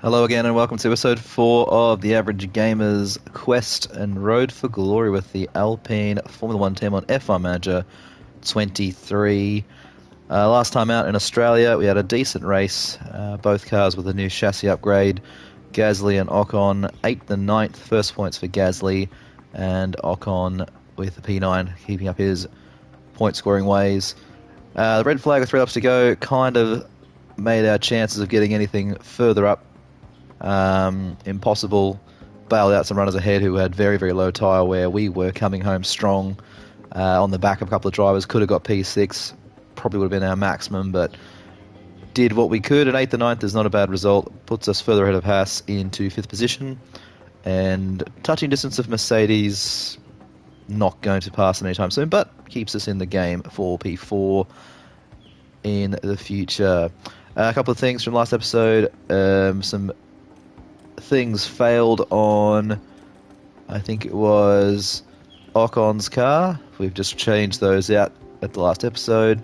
Hello again, and welcome to episode 4 of the Average Gamer's Quest and Road for Glory with the Alpine Formula 1 team on F1 Manager 23. Last time out in Australia, we had a decent race. Both cars with a new chassis upgrade. Gasly and Ocon 8th and 9th. First points for Gasly, and Ocon with the P9 keeping up his point-scoring ways. The red flag with 3 laps to go kind of made our chances of getting anything further up impossible. Bailed out some runners ahead who had very, very low tyre wear. We were coming home strong on the back of a couple of drivers. Could have got P6, probably would have been our maximum, but did what we could. And 8th and 9th is not a bad result. Puts us further ahead of Haas into 5th position. And touching distance of Mercedes, not going to pass anytime soon, but keeps us in the game for P4 in the future. A couple of things from last episode. Some things failed on, I think it was Ocon's car. We've just changed those out at the last episode.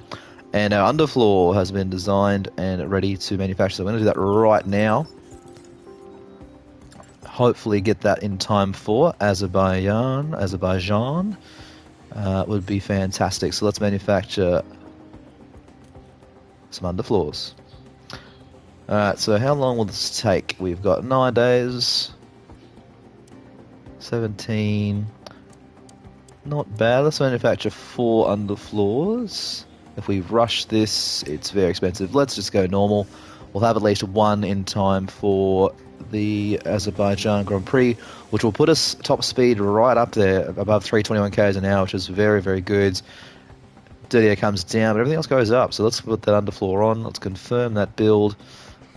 And our underfloor has been designed and ready to manufacture. So we're going to do that right now. Hopefully get that in time for Azerbaijan. Would be fantastic. So let's manufacture some underfloors. Alright, so how long will this take? We've got 9 days. 17. Not bad. Let's manufacture 4 underfloors. If we rush this, it's very expensive. Let's just go normal. We'll have at least 1 in time for the Azerbaijan Grand Prix, which will put us top speed right up there, above 321 k's an hour, which is very, very good. Dirty air comes down, but everything else goes up. So let's put that underfloor on. Let's confirm that build.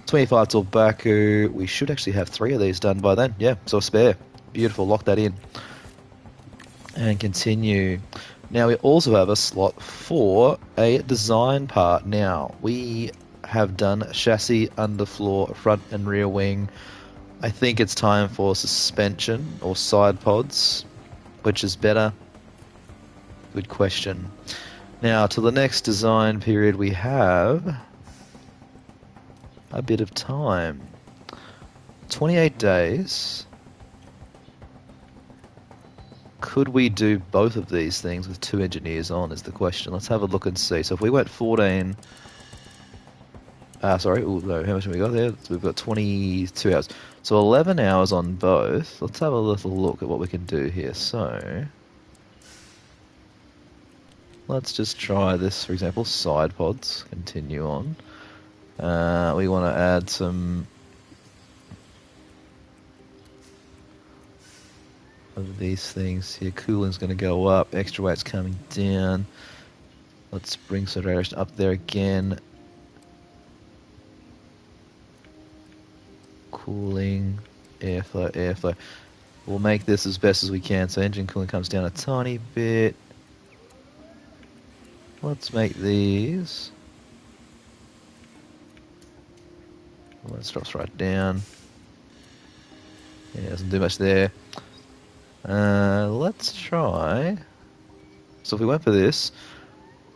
25 till Baku. We should actually have 3 of these done by then. Yeah, so a spare. Beautiful. Lock that in. And continue. Now we also have a slot for a design part. Now, we have done chassis, underfloor, front and rear wing. I think it's time for suspension or side pods. Which is better? Good question. Now, to the next design period, we have a bit of time. 28 days. Could we do both of these things with 2 engineers on is the question. Let's have a look and see. So if we went 14... sorry, ooh, no, how much have we got there? So we've got 22 hours. So 11 hours on both. Let's have a little look at what we can do here. So... let's just try this, for example, side pods. Continue on. We want to add some of these things here. Cooling's going to go up. Extra weight's coming down. Let's bring saturation up there again. Cooling, airflow, airflow. We'll make this as best as we can. So engine cooling comes down a tiny bit. Let's make these. Let's drop right down. Yeah, doesn't do much there. Let's try. So if we went for this,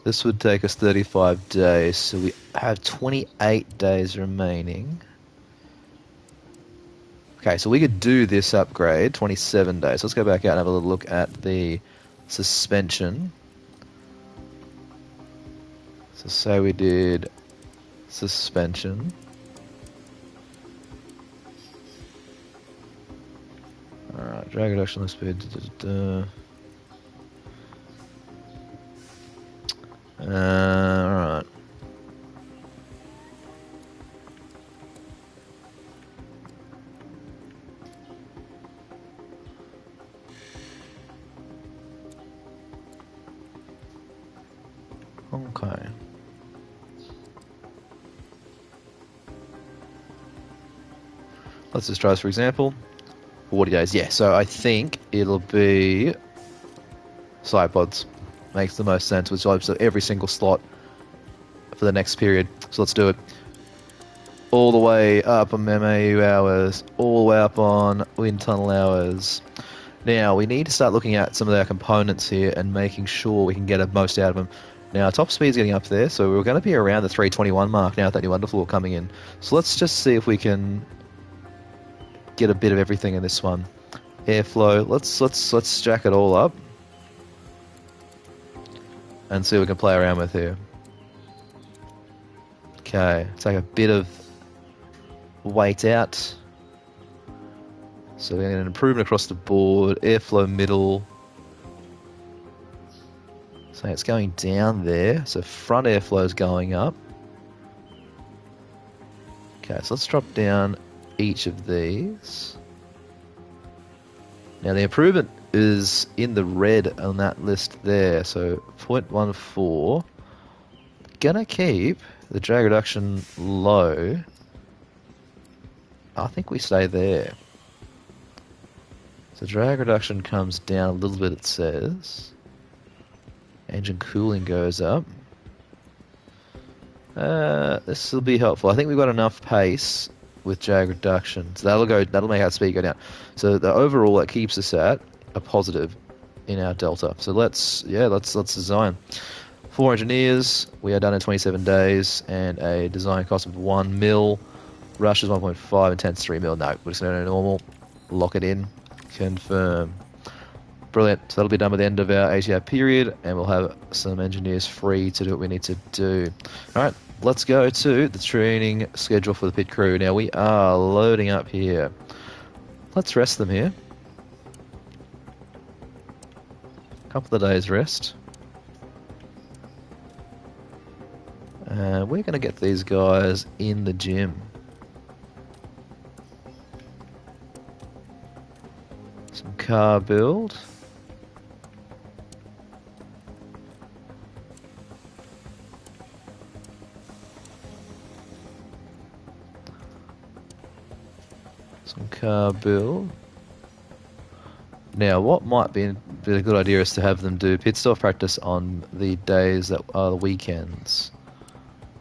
this would take us 35 days. So we have 28 days remaining. Okay, so we could do this upgrade, 27 days. Let's go back out and have a little look at the suspension. So say we did suspension. Alright, drag reduction, lift speed. Alright. Okay. Let's just try this, for example. 40 days, yeah. So I think it'll be side pods. Makes the most sense, which opens up every single slot for the next period. So let's do it. All the way up on MAU hours, all the way up on wind tunnel hours. Now, we need to start looking at some of our components here and making sure we can get the most out of them. Now, top speed's getting up there, so we're going to be around the 321 mark now with that new underfloor coming in. So let's just see if we can get a bit of everything in this one. Airflow. Let's jack it all up and see what we can play around with here. Okay, take a bit of weight out. So we're getting an improvement across the board. Airflow middle. So it's going down there. So front airflow is going up. Okay, so let's drop down each of these. Now the improvement is in the red on that list there. So 0.14. Gonna keep the drag reduction low. I think we stay there. So drag reduction comes down a little bit, it says. Engine cooling goes up. This will be helpful. I think we've got enough pace with drag reduction. So that'll make our speed go down. So the overall that keeps us at a positive in our delta. So let's design. 4 engineers, we are done in 27 days, and a design cost of 1 mil. Rush is 1.5, intense 3 mil. No, we're just going to normal. Lock it in. Confirm. Brilliant. So that'll be done by the end of our ATR period, and we'll have some engineers free to do what we need to do. Alright, let's go to the training schedule for the pit crew. Now we are loading up here. Let's rest them here. Couple of days rest. We're going to get these guys in the gym. Some car build. Some car build. Now, what might be a good idea is to have them do pit stop practice on the days that are the weekends.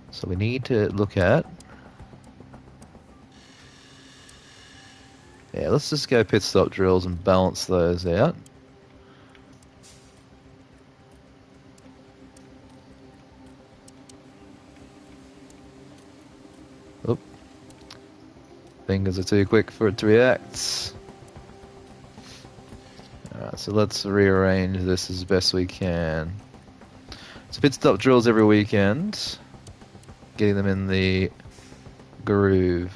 So we need to look at... Yeah, let's just go pit stop drills and balance those out. Oop. Fingers are too quick for it to react. Alright, so let's rearrange this as best we can. So pit stop drills every weekend. Getting them in the groove.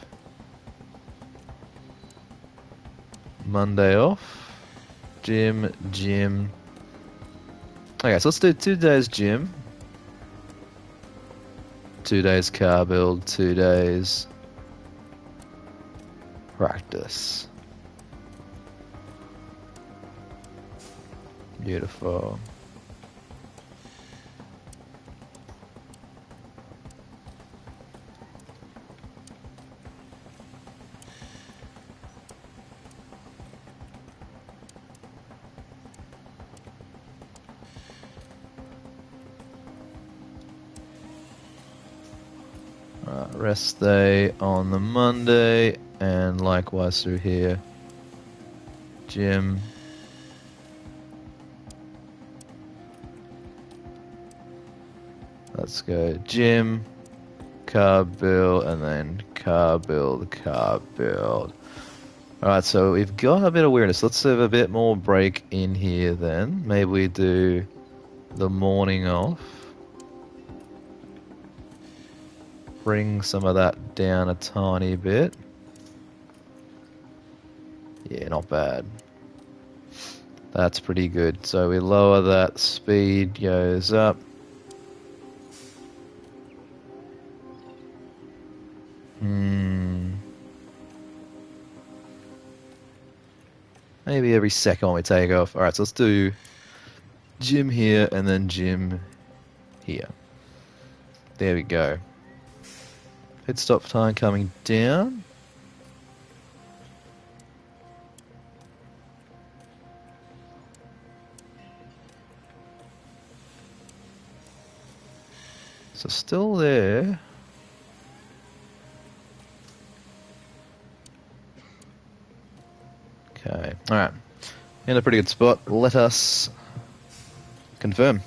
Monday off. Gym. Okay, so let's do 2 days gym. 2 days car build. 2 days practice. Beautiful. Rest day on the Monday, and likewise through here. Gym. Let's go gym, car build, and then car build. Alright, so we've got a bit of weirdness. Let's have a bit more break in here then. Maybe we do the morning off. Bring some of that down a tiny bit. Yeah, not bad. That's pretty good. So we lower that, speed goes up. Maybe every second when we take off. Alright, so let's do gym here and then gym here. There we go. Pit stop time coming down. So still there. Okay, alright. In a pretty good spot. Let us confirm.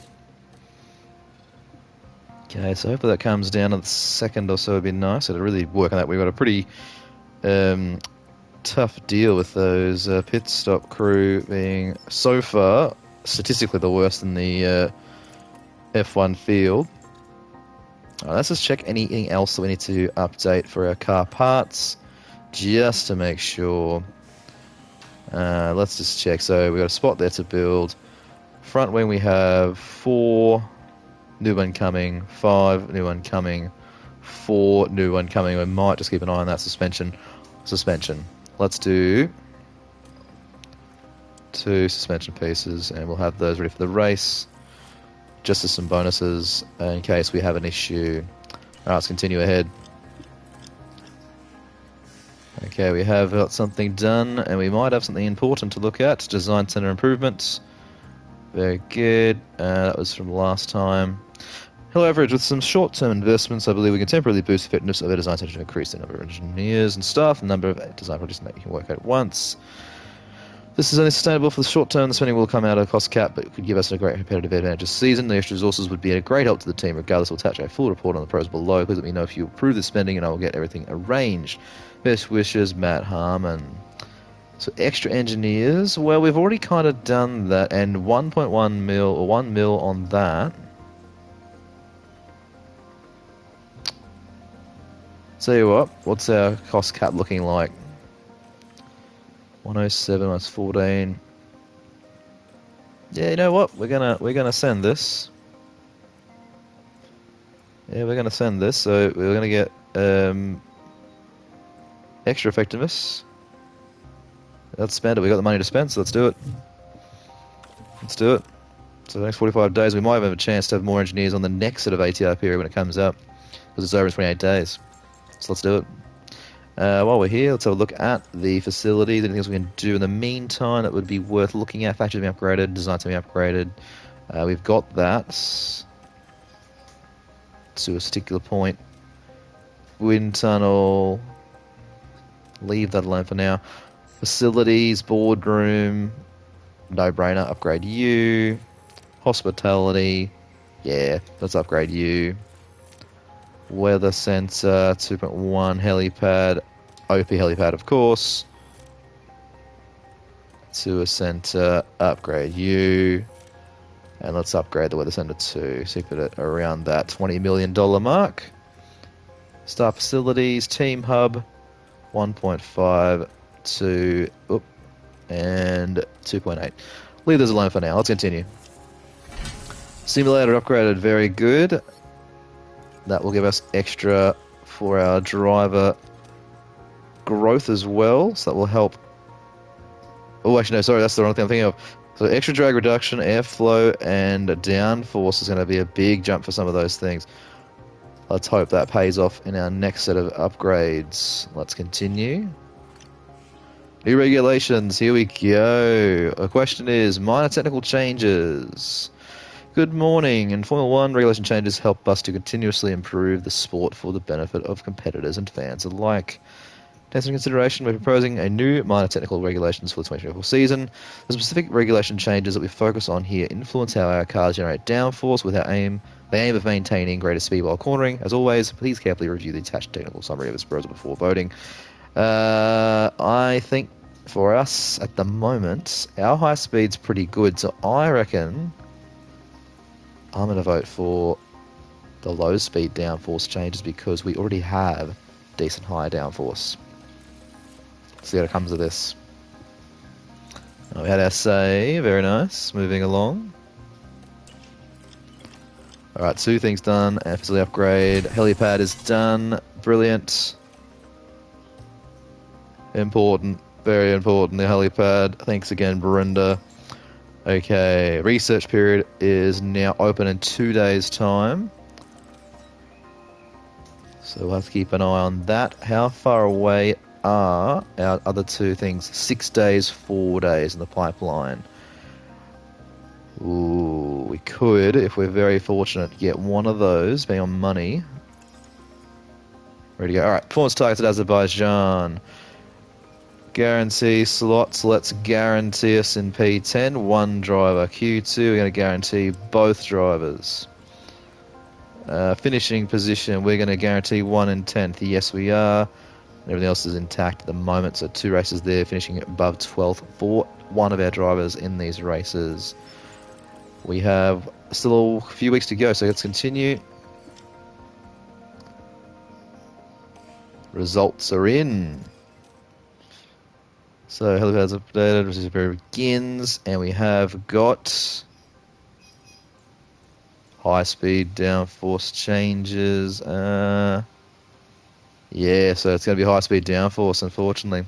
Okay, so hopefully that comes down to the second or so would be nice. It'll really work on that. We've got a pretty tough deal with those pit stop crew being, so far, statistically the worst in the F1 field. Let's just check anything else that we need to update for our car parts, just to make sure. Let's just check. So we've got a spot there to build. Front wing we have 4, new one coming, 5, new one coming, 4, new one coming. We might just keep an eye on that suspension. Let's do 2 suspension pieces, and we'll have those ready for the race, just as some bonuses in case we have an issue. Alright, let's continue ahead. Okay, we have got something done, and we might have something important to look at. Design center improvements. Very good. That was from last time. Hello, Average. With some short-term investments, I believe we can temporarily boost the fitness of our design center to increase the number of engineers and staff, the number of design projects that you can work at once. This is only sustainable for the short term. The spending will come out of cost cap, but it could give us a great competitive advantage this season. The extra resources would be a great help to the team. Regardless, we'll attach a full report on the pros below. Please let me know if you approve the spending, and I will get everything arranged. Best wishes, Matt Harmon. So extra engineers. Well, we've already kind of done that, and 1.1 mil or 1 mil on that. Tell you what, what's our cost cap looking like? 107 minus 14. Yeah, you know what? We're gonna send this. Yeah, we're gonna send this. So we're gonna get extra effectiveness. Let's spend it. We got the money to spend, so let's do it. Let's do it. So the next 45 days, we might have a chance to have more engineers on the next set of ATR period when it comes up, because it's over in 28 days. So let's do it. While we're here, let's have a look at the facilities. Anything else we can do in the meantime that would be worth looking at? Factories being upgraded, design to be upgraded. We've got that to a particular point. Wind tunnel. Leave that alone for now. Facilities, boardroom, no-brainer. Upgrade you. Hospitality. Yeah, let's upgrade you. Weather sensor, 2.1 helipad, OP helipad of course. To a center, upgrade you. And let's upgrade the weather center too. So put it around that $20 million mark. Star facilities, team hub, 1.5 to, and 2.8. Leave those alone for now. Let's continue. Simulator upgraded, very good. That will give us extra for our driver growth as well. So that will help. Oh, actually, no, sorry, that's the wrong thing I'm thinking of. So extra drag reduction, airflow, and downforce is going to be a big jump for some of those things. Let's hope that pays off in our next set of upgrades. Let's continue. New regulations, here we go. The question is, minor technical changes. Good morning. In Formula 1, regulation changes help us to continuously improve the sport for the benefit of competitors and fans alike. Taking into consideration, we're proposing a new minor technical regulations for the 2024 season. The specific regulation changes that we focus on here influence how our cars generate downforce with our aim. The aim of maintaining greater speed while cornering. As always, please carefully review the attached technical summary of this proposal before voting. I think for us at the moment, our high speed's pretty good, so I reckon I'm going to vote for the low speed downforce changes because we already have decent high downforce. See how it comes to this. We had our say, very nice. Moving along. Alright, 2 things done. And facility upgrade. Helipad is done. Brilliant. Important. Very important. The helipad. Thanks again, Brenda. Okay, research period is now open in 2 days' time. So we'll have to keep an eye on that. How far away are our other 2 things? 6 days, 4 days in the pipeline. Ooh, we could, if we're very fortunate, get one of those, being on money. Ready to go. Alright, performance targets at Azerbaijan. Guarantee slots, let's guarantee us in P10, 1 driver. Q2, we're going to guarantee both drivers. Finishing position, we're going to guarantee 1 in 10th. Yes, we are. Everything else is intact at the moment, so 2 races there, finishing above 12th for one of our drivers in these races. We have still a few weeks to go, so let's continue. Results are in. So helipads updated, race begins, and we have got high-speed downforce changes. Yeah, so it's going to be high-speed downforce, unfortunately.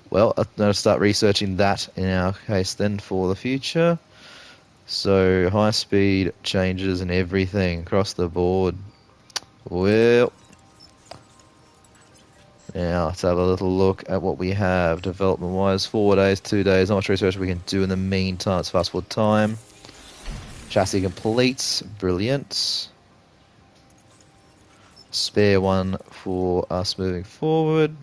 Well, I'm going to start researching that in our case then for the future. So high-speed changes and everything across the board. Well, now let's have a little look at what we have development-wise. 4 days, 2 days. Not much research we can do in the meantime. It's fast forward time. Chassis complete. Brilliant. Spare one for us moving forward.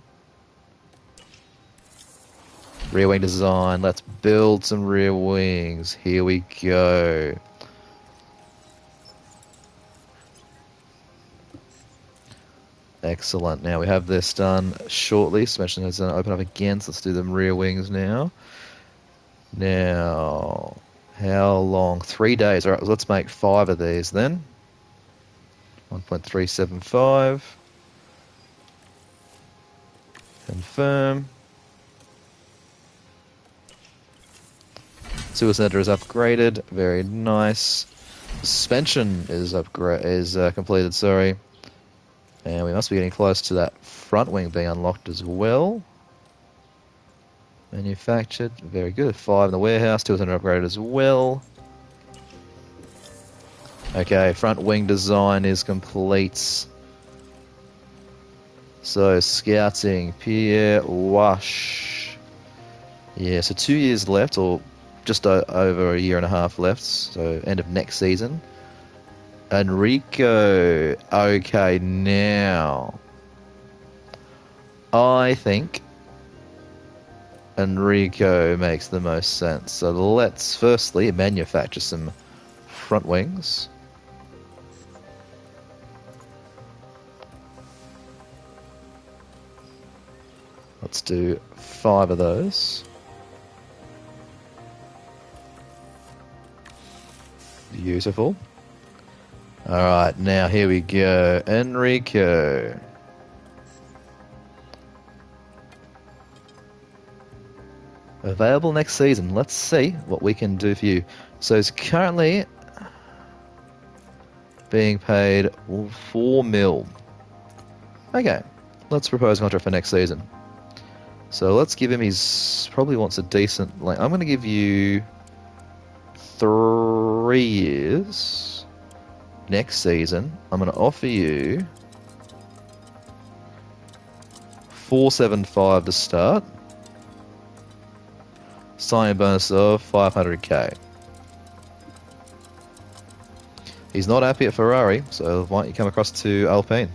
Rear wing design. Let's build some rear wings. Here we go. Excellent. Now we have this done shortly. Suspension is going to open up again. So let's do the rear wings now. Now, how long? 3 days. All right, let's make 5 of these then. 1.375. Confirm. Sewer center is upgraded. Very nice. Suspension is completed. Sorry, and we must be getting close to that front wing being unlocked as well. Manufactured. Very good. 5 in the warehouse. 2 center upgraded as well. Okay, front wing design is complete. So, scouting, Pierre Wash. Yeah, so 2 years left, or just over a year and a half left, so end of next season. Enrico. Okay, now, I think Enrico makes the most sense. So let's firstly manufacture some front wings. Let's do 5 of those. Beautiful. Alright, now here we go. Enrico. Available next season. Let's see what we can do for you. So it's currently being paid 4 mil. Okay, let's propose a contract for next season. So let's give him his... probably wants a decent... like, I'm going to give you 3 years. Next season, I'm going to offer you 475 to start. Signing bonus of 500k. He's not happy at Ferrari, so why don't you come across to Alpine?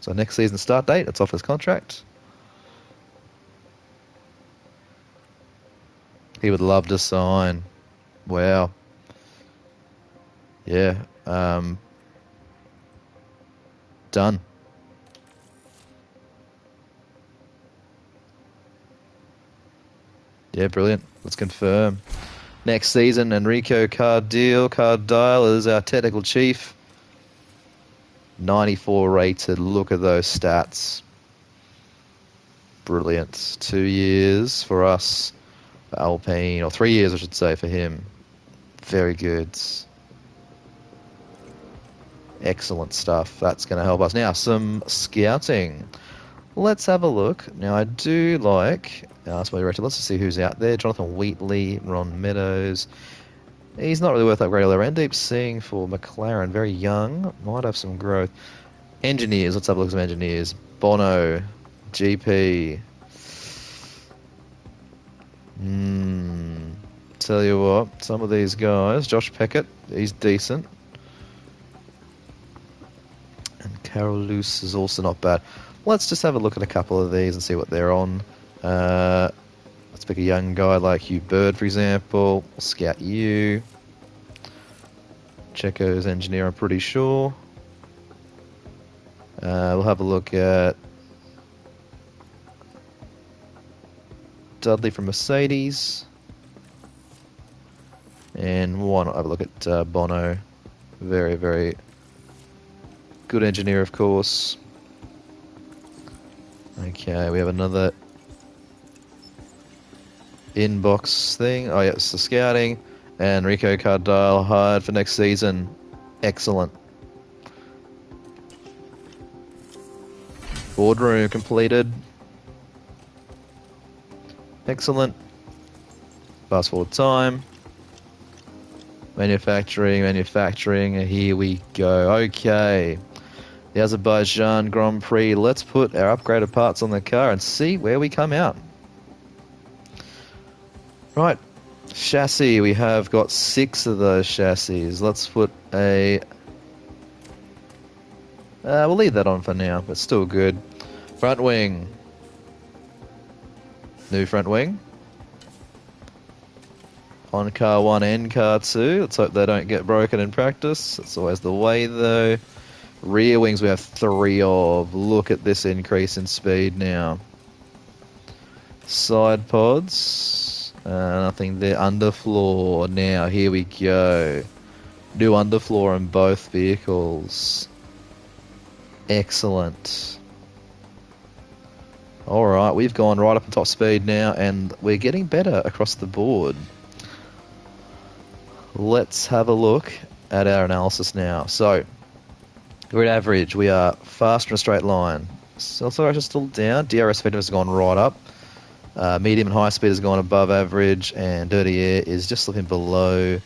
So next season start date, it's off his contract. He would love to sign. Wow. Yeah. Done. Yeah, brilliant. Let's confirm. Next season, Enrico Cardile is our technical chief. 94 rated. Look at those stats. Brilliant. 2 years for us. For Alpine, or 3 years, I should say, for him. Very good. Excellent stuff. That's going to help us. Now, some scouting. Let's have a look. Now, I do like... let's just see who's out there. Jonathan Wheatley, Ron Meadows. He's not really worth upgrading there. Deep seeing for McLaren. Very young. Might have some growth. Engineers. Let's have a look at some engineers. Bono. GP. Tell you what. Some of these guys. Josh Peckett. He's decent. And Carol Luce is also not bad. Let's just have a look at a couple of these and see what they're on. Let's pick a young guy like Hugh Bird, for example. We'll scout you. Checo's engineer, I'm pretty sure. We'll have a look at Dudley from Mercedes. And why not have a look at Bono. Very, very good engineer, of course. Okay, we have another inbox thing. Oh, yeah, it's the scouting. And Rico Cardile hired for next season. Excellent. Boardroom completed. Excellent. Fast forward time. Manufacturing. Here we go. Okay. The Azerbaijan Grand Prix. Let's put our upgraded parts on the car and see where we come out. Right. Chassis. We have got 6 of those chassis. Let's put a... we'll leave that on for now, but still good. Front wing. New front wing. On car 1 and car 2. Let's hope they don't get broken in practice. That's always the way, though. Rear wings we have 3 of. Look at this increase in speed now. Side pods. Nothing there. Underfloor. Now, here we go. New underfloor in both vehicles. Excellent. Alright, we've gone right up to top speed now, and we're getting better across the board. Let's have a look at our analysis now. So, grid average, we are faster in a straight line. Acceleration is still down. DRS effectiveness has gone right up. Medium and high speed has gone above average, and dirty air is just slipping below.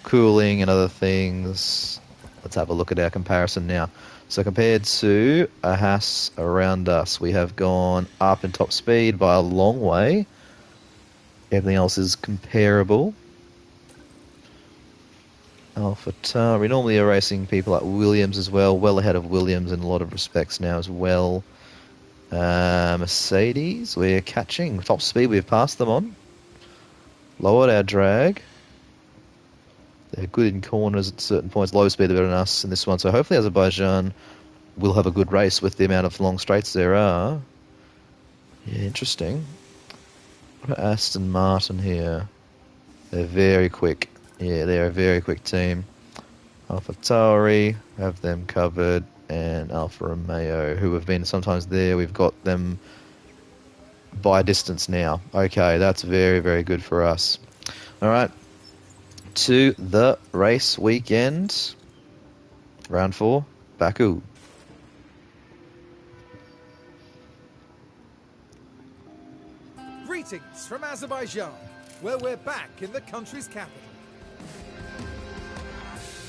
Cooling and other things. Let's have a look at our comparison now. So compared to a Haas around us, we have gone up in top speed by a long way. Everything else is comparable. AlphaTauri, we normally are racing people like Williams as well ahead of Williams in a lot of respects now as well. Mercedes, we're catching top speed, we've passed them on. Lowered our drag. They're good in corners at certain points. Low speed, they're better than us in this one. So hopefully Azerbaijan will have a good race with the amount of long straights there are. Yeah, interesting. What about Aston Martin here? They're very quick. Yeah, they're a very quick team. AlphaTauri, have them covered. And Alfa Romeo, who have been sometimes there. We've got them by distance now. Okay, that's very, very good for us. All right. To the race weekend. Round 4, Baku. Greetings from Azerbaijan, where we're back in the country's capital.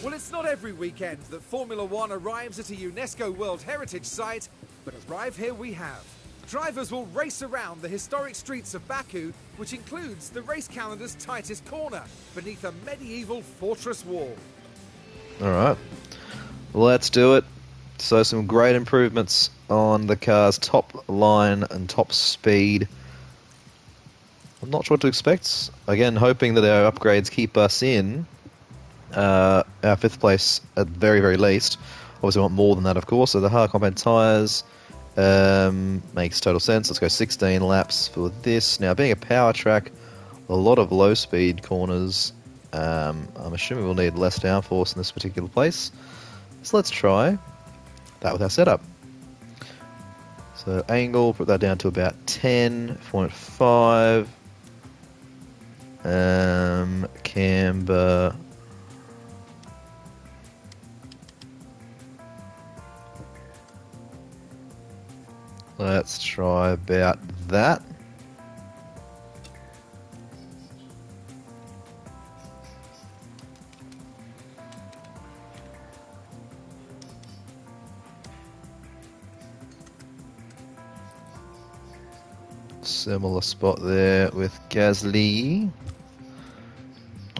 Well, it's not every weekend that Formula One arrives at a UNESCO World Heritage Site, but arrive here we have. Drivers will race around the historic streets of Baku, which includes the race calendar's tightest corner, beneath a medieval fortress wall. Alright, let's do it. So some great improvements on the car's top line and top speed. I'm not sure what to expect. Again, hoping that our upgrades keep us in our 5th place at the very, very least. Obviously we want more than that, of course. So the hard compound tyres makes total sense. Let's go 16 laps for this. Now, being a power track, a lot of low speed corners. I'm assuming we'll need less downforce in this particular place. So let's try that with our setup. So angle, put that down to about 10.5. Camber. Let's try about that. Similar spot there with Gasly.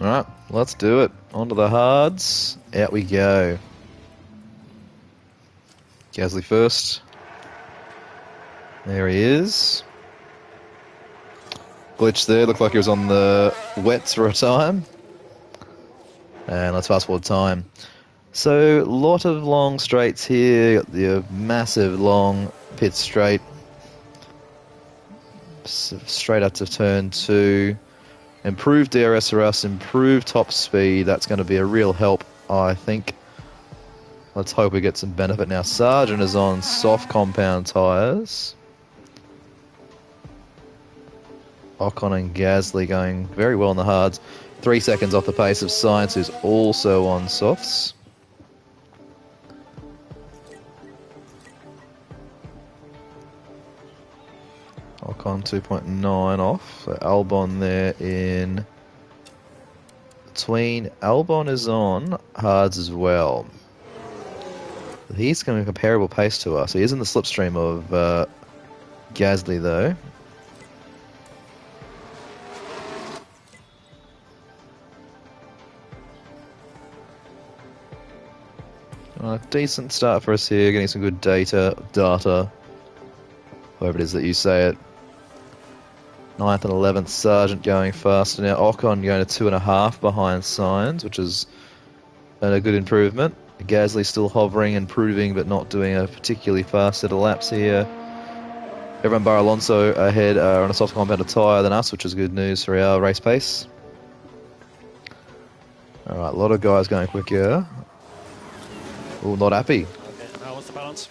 Alright, let's do it. Onto the hards. Out we go. Gasly first. There he is. Glitch there, looked like he was on the wets for a time. And let's fast forward time. So, a lot of long straights here. Got the massive long pit straight. Straight up to turn 2. Improved DRS for us, improved top speed. That's going to be a real help, I think. Let's hope we get some benefit now. Sargent is on soft compound tyres. Ocon and Gasly going very well in the hards. 3 seconds off the pace of Science, who's also on softs. Ocon 2.9 off. So Albon there in between. Albon is on hards as well. He's going to a comparable pace to us. He is in the slipstream of Gasly though. Decent start for us here, getting some good data, however it is that you say it. 9th and 11th, Sargent going faster now. Ocon going to 2.5 behind Sainz, which is a good improvement. Gasly still hovering, improving, but not doing a particularly fast set of laps here. Everyone bar Alonso ahead on a soft compounded tyre than us, which is good news for our race pace. Alright, a lot of guys going quicker. Oh, not happy. Okay, now what's the balance?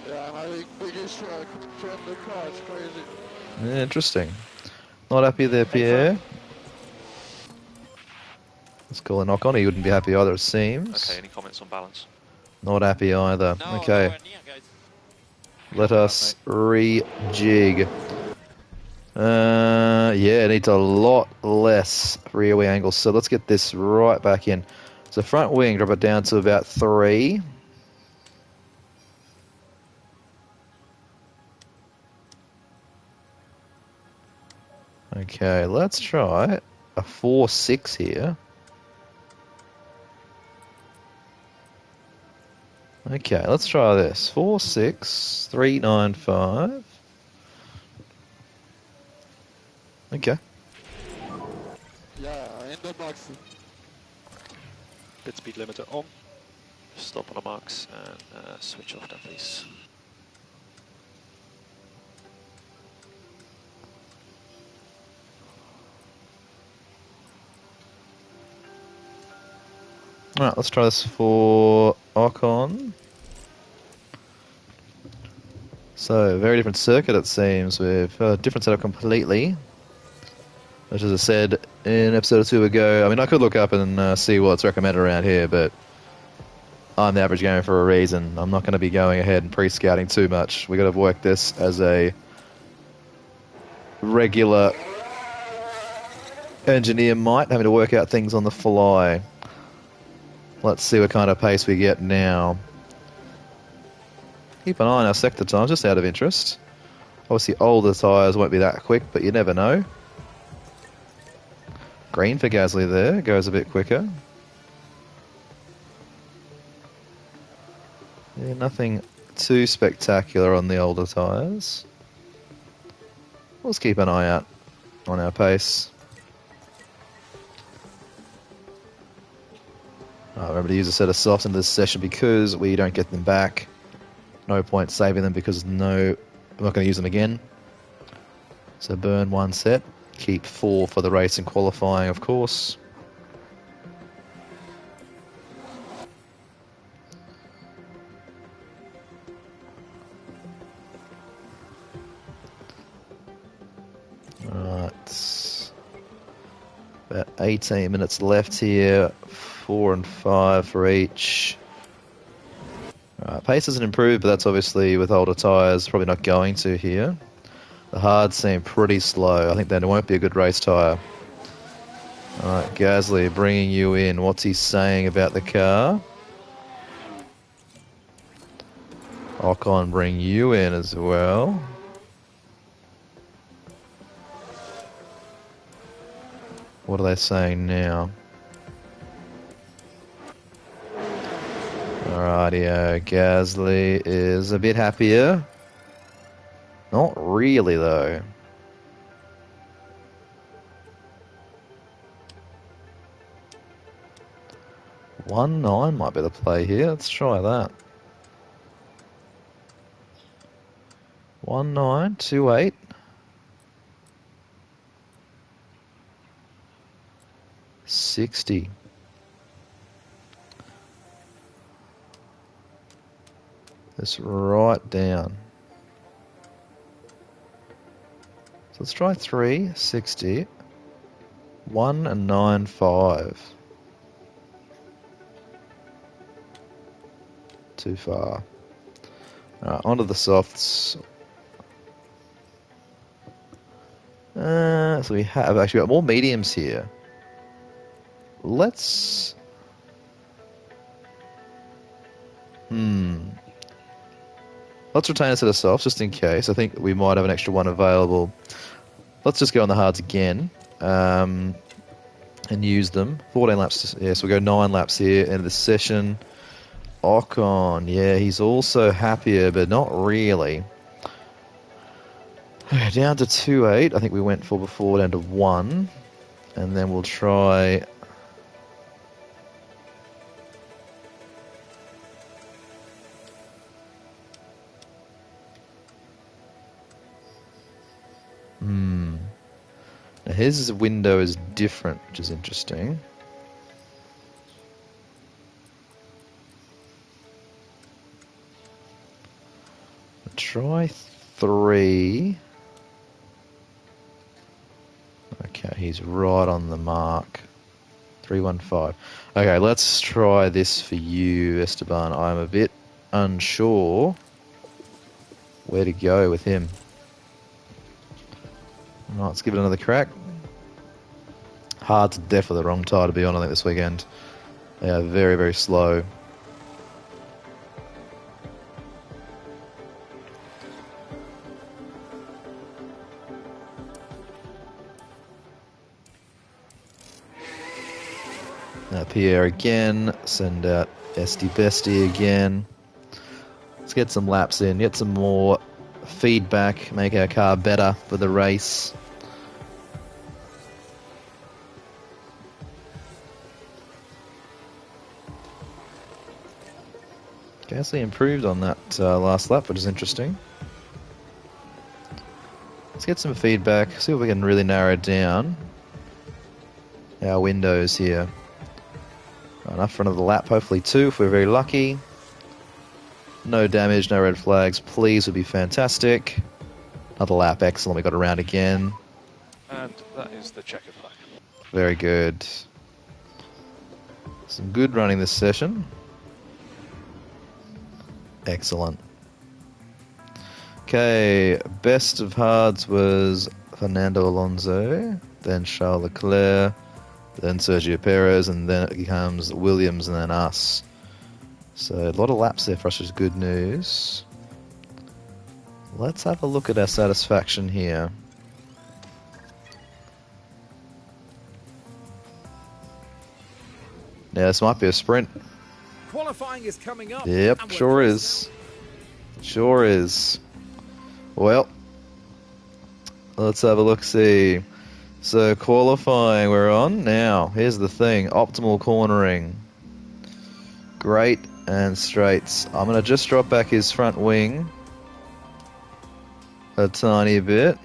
Yeah, I'm having biggest from the car, it's crazy. Yeah, interesting. Not happy there, Pierre. Let's call a knock on. He wouldn't be happy either, it seems. Okay, any comments on balance? Not happy either. No, Okay. nowhere near, guys. Let us rejig. Yeah, it needs a lot less rear wing angle. So let's get this right back in. So front wing, drop it down to about 3. Okay, let's try a 4.6 here. Okay, let's try this. 4.6, 3.95. Okay. Yeah, in the box. Pit speed limiter on. Stop on the marks and switch off that please. Alright, let's try this for Ocon. So, very different circuit it seems, with a different setup completely. Which, as I said in episode 2 ago, I mean, I could look up and see what's recommended around here, but I'm the average gamer for a reason. I'm not going to be going ahead and pre-scouting too much. We've got to work this as a regular engineer might, having to work out things on the fly. Let's see what kind of pace we get now. Keep an eye on our sector times, just out of interest. Obviously, older tyres won't be that quick, but you never know. Green for Gasly there, goes a bit quicker. Yeah, nothing too spectacular on the older tyres. Let's keep an eye out on our pace. Remember to use a set of softs in this session because we don't get them back. No point saving them because I'm not going to use them again. So burn 1 set. Keep 4 for the race and qualifying, of course. Alright. About 18 minutes left here. 4 and 5 for each. Alright, pace hasn't improved, but that's obviously with older tyres, probably not going to here. The hards seem pretty slow. I think that won't be a good race tyre. Alright, Gasly bringing you in. What's he saying about the car? Ocon bring you in as well. What are they saying now? Alrighty, Gasly is a bit happier. Not really, though. 1-9 might be the play here. Let's try that. 1-9, 2-8. $60. This right down. So let's try 3, 60. 1 and 9, 5. Too far. Alright, onto the softs. So we have actually got more mediums here. Let's... Let's retain a set of softs just in case. I think we might have an extra one available. Let's just go on the hards again. And use them. 14 laps. Yeah, so we'll go 9 laps here. End of the session. Ocon, yeah, he's also happier, but not really. Okay, down to 2-8. I think we went for before, down to 1. And then we'll try... Now his window is different, which is interesting. Try 3. Okay, he's right on the mark. 315. Okay, let's try this for you, Esteban. I'm a bit unsure where to go with him. Right, let's give it another crack. Hard's definitely the wrong tire to be on, I think, this weekend. They are very, very slow. Now Pierre again, send out Esty Bestie again. Let's get some laps in, get some more feedback, make our car better for the race. Gasly improved on that last lap, which is interesting. Let's get some feedback, see if we can really narrow down our windows here. Enough for another lap, hopefully 2 if we're very lucky. No damage, no red flags, please would be fantastic. Another lap, excellent, we got around again. And that is the checkered flag. Very good. Some good running this session. Excellent. Okay, best of hards was Fernando Alonso, then Charles Leclerc, then Sergio Perez, and then it becomes Williams and then us. So a lot of laps there for us, which is good news. Let's have a look at our satisfaction here. Now this might be a sprint. Qualifying is coming up. Yep, sure is. Sure is. Well, let's have a look-see. So qualifying we're on. Now, here's the thing. Optimal cornering. Great and straights. I'm going to just drop back his front wing a tiny bit.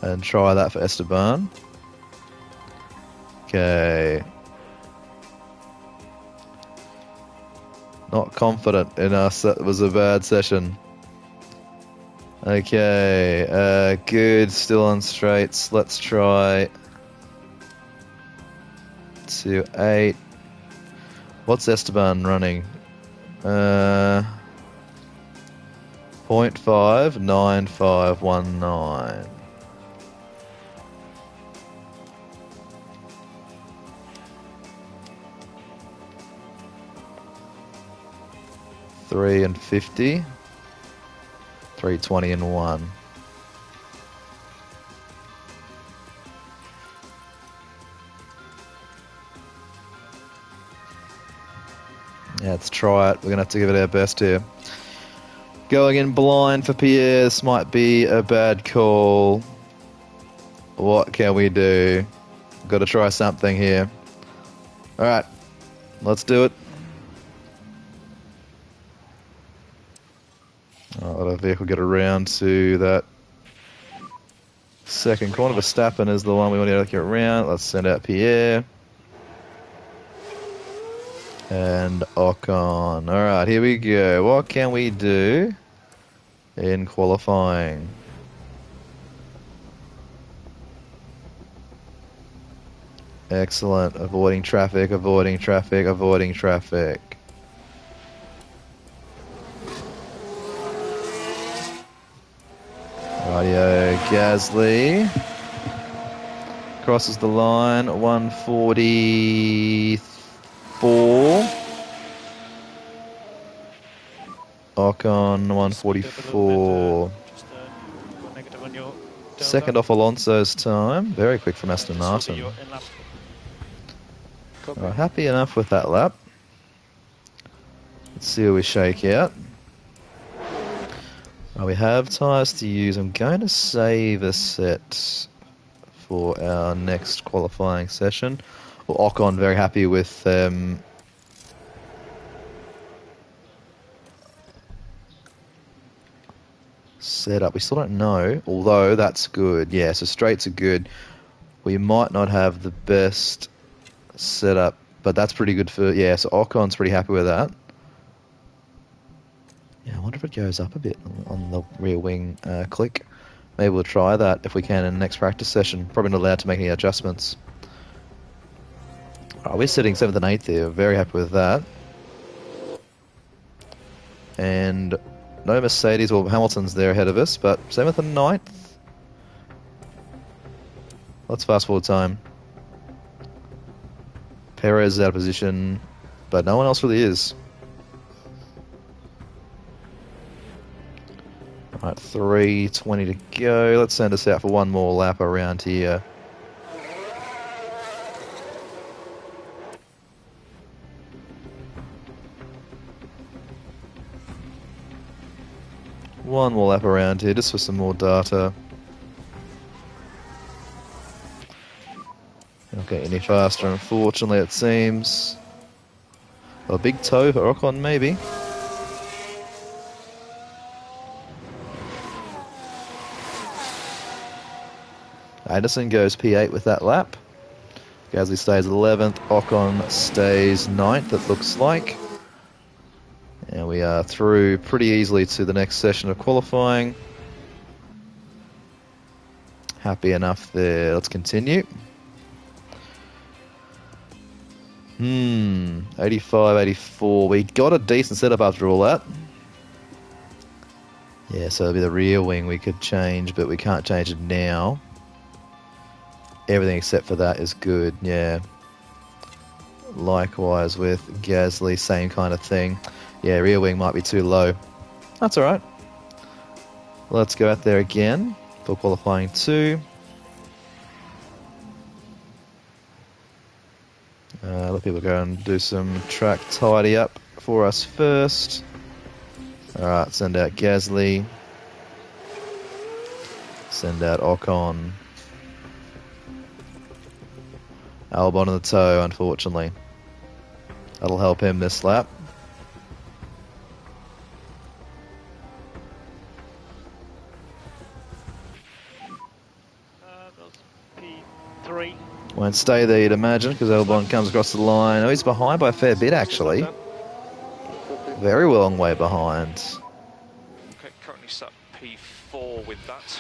And try that for Esteban. Okay. Not confident in us. That was a bad session. Okay. Good. Still on straights. Let's try 2.8. What's Esteban running? 0.59519. 3 and 50. 320 and 1. Yeah, let's try it. We're going to have to give it our best here. Going in blind for Pierre. This might be a bad call. What can we do? Got to try something here. All right, let's do it. Let our vehicle get around to that second corner. Verstappen is the one we want to get around. Let's send out Pierre. And Ocon. Alright, here we go. What can we do in qualifying? Excellent. Avoiding traffic, avoiding traffic, avoiding traffic. Rightio, Gasly crosses the line, 144. Ocon, 144. Second off Alonso's time. Very quick from Aston Martin. Right, happy enough with that lap. Let's see where we shake out. We have tyres to use. I'm going to save a set for our next qualifying session. Well, Ocon very happy with setup. We still don't know, although that's good. Yeah, so straights are good. We might not have the best setup, but that's pretty good for... Yeah, so Ocon's pretty happy with that. Yeah, I wonder if it goes up a bit on the rear wing click. Maybe we'll try that if we can in the next practice session. Probably not allowed to make any adjustments. We're sitting 7th and 8th here. Very happy with that. And no Mercedes. Well, Hamilton's there ahead of us, but 7th and 9th. Let's fast forward time. Perez is out of position, but no one else really is. Alright, 3:20 to go. Let's send us out for one more lap around here. One more lap around here, just for some more data. Not getting any faster, unfortunately, it seems. A big toe for Ocon, maybe. Anderson goes P8 with that lap. Gasly stays 11th. Ocon stays 9th, it looks like. And we are through pretty easily to the next session of qualifying. Happy enough there. Let's continue. 85, 84. We got a decent setup after all that. Yeah, so it'll be the rear wing we could change, but we can't change it now. Everything except for that is good, yeah. Likewise with Gasly, same kind of thing. Yeah, rear wing might be too low. That's alright. Let's go out there again for qualifying 2. Let people go and do some track tidy up for us first. Alright, send out Gasly. Send out Ocon. Albon on the toe, unfortunately. That'll help him this lap. P3. Won't stay there, you'd imagine, because Albon comes across the line. Oh, he's behind by a fair bit, actually. Very long way behind. Okay, currently sat P4 with that.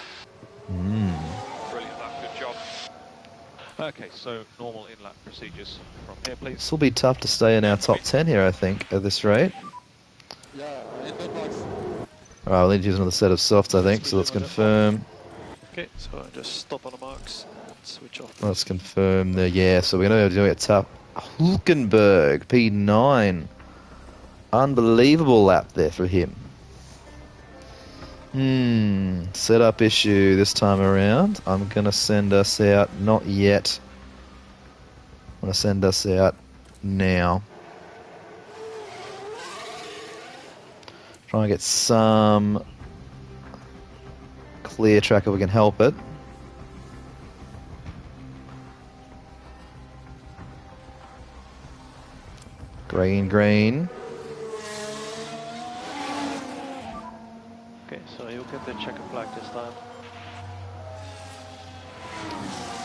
Brilliant lap, good job. Okay, so normal in-lap procedures from here, please. This will be tough to stay in our top 10 here, I think, at this rate. Yeah, in the box. Alright, we'll need to use another set of softs, I think, so let's confirm. Okay, so just stop on the marks and switch off. Let's confirm the... Yeah, so we're going to be able to do it tough. Hulkenberg, P9. Unbelievable lap there for him. Setup issue this time around. I'm going to send us out. Not yet. I'm going to send us out now. Try and get some clear track if we can help it. Green, green. Okay, so you'll get the checker flag this time.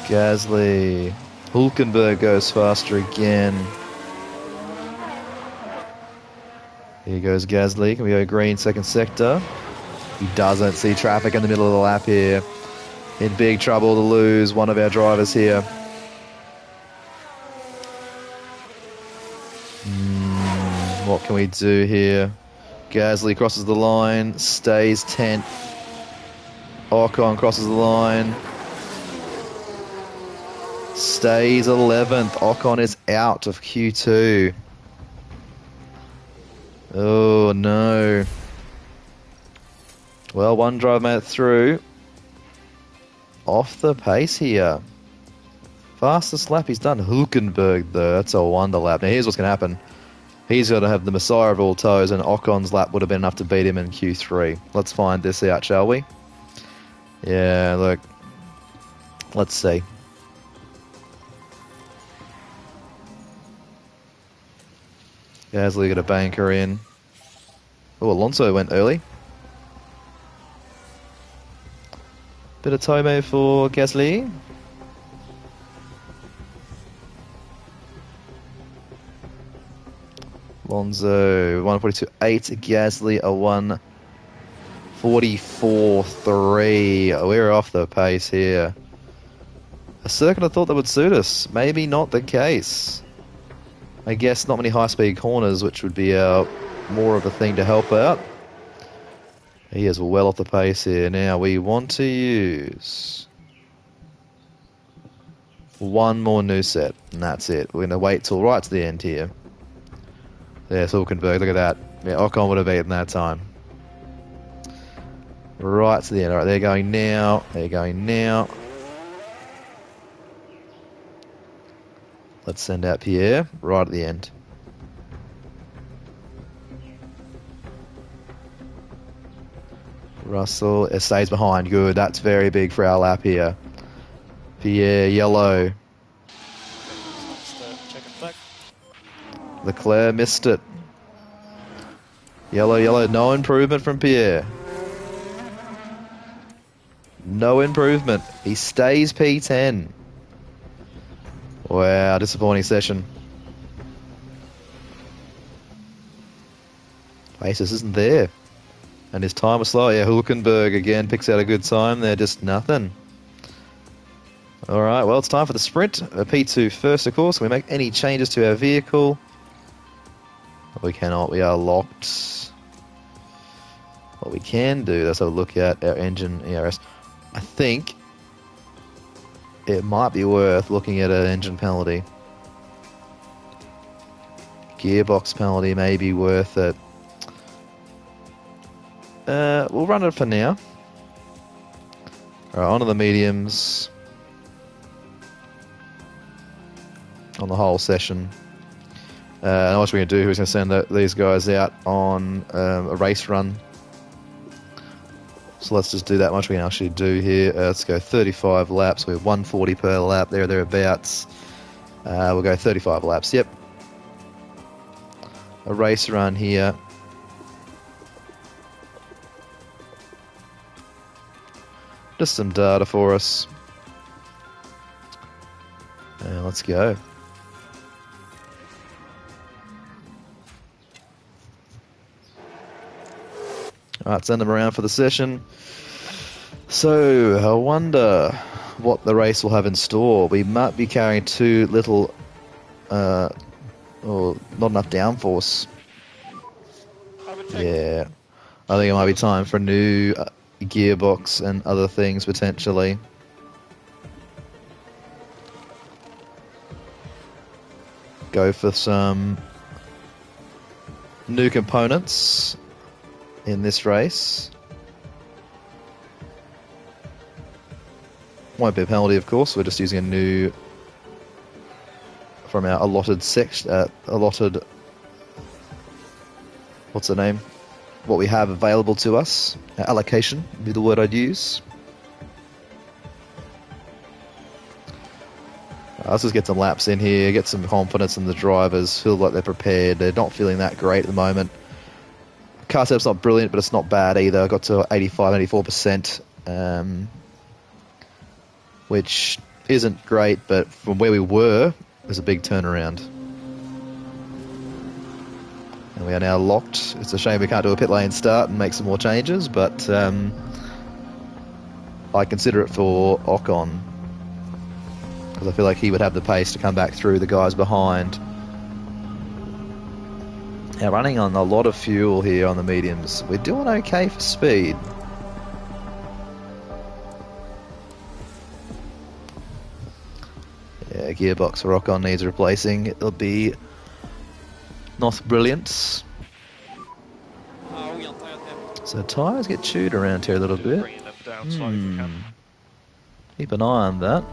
Gasly. Hulkenberg goes faster again. Here goes Gasly. Can we go green second sector? He doesn't see traffic in the middle of the lap here. In big trouble to lose one of our drivers here. What can we do here? Gasly crosses the line, stays 10th. Ocon crosses the line, stays 11th. Ocon is out of Q2. Oh no. Well, one driver made it through. Off the pace here. Fastest lap he's done. Hulkenberg though, that's a wonder lap. Now here's what's going to happen. He's going to have the messiah of all toes, and Ocon's lap would have been enough to beat him in Q3. Let's find this out, shall we? Yeah, look. Let's see. Gasly got a banker in. Oh, Alonso went early. Bit of Tomo for Gasly. Alonso 142.8, Gasly a 144.3. We're off the pace here. A circuit I thought that would suit us. Maybe not the case. I guess not many high-speed corners, which would be more of a thing to help out. He is well off the pace here. Now we want to use one more new set, and that's it. We're going to wait till right to the end here. There's Hulkenberg, look at that. Yeah, Ocon would have beaten that time. Right to the end. Alright, they're going now. They're going now. Let's send out Pierre right at the end. Russell, it stays behind. Good, that's very big for our lap here. Pierre, yellow. Leclerc missed it. Yellow, yellow. No improvement from Pierre. No improvement. He stays P10. Wow, disappointing session. Paces isn't there. And his time was slow. Yeah, Hulkenberg again picks out a good time there. Just nothing. Alright, well, it's time for the sprint. P2 first, of course. Can we make any changes to our vehicle? We cannot. We are locked. What we can do, let's have a look at our engine ERS. I think it might be worth looking at an engine penalty. Gearbox penalty may be worth it. We'll run it for now. Alright, on to the mediums. On the whole session. And what we're going to do is we're going to send these guys out on a race run. So let's just do that much we can actually do here. Let's go 35 laps. We're 140 per lap, thereabouts. We'll go 35 laps, yep. A race run here. Just some data for us. Let's go. Alright, send them around for the session. So, I wonder what the race will have in store. We might be carrying too little, or not enough downforce. Yeah. I think it might be time for a new gearbox and other things, potentially. Go for some new components in this race. Won't be a penalty, of course. We're just using a new from our allotted section. Allotted. What's the name? What we have available to us. Allocation would be the word I'd use. Let's just get some laps in here, get some confidence in the drivers, feel like they're prepared. They're not feeling that great at the moment. Car setup's not brilliant, but it's not bad either. I got to 85, 84%, which isn't great, but from where we were, there's a big turnaround. And we are now locked. It's a shame we can't do a pit lane start and make some more changes, but I consider it for Ocon, because I feel like he would have the pace to come back through the guys behind. Now, running on a lot of fuel here on the mediums. We're doing okay for speed. Yeah, gearbox for Ocon needs replacing. It'll be not brilliant. So tyres get chewed around here a little bit. Keep an eye on that.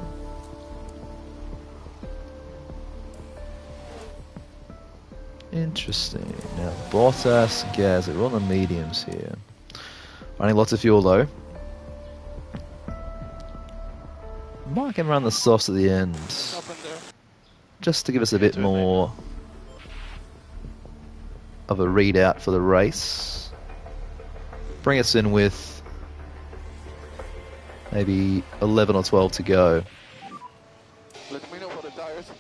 Interesting. Now, Bottas, Gasly, we're on the mediums here. Running lots of fuel though. Might can run the softs at the end, just to give us a bit more of a readout for the race. Bring us in with maybe 11 or 12 to go. Let me know for the tires.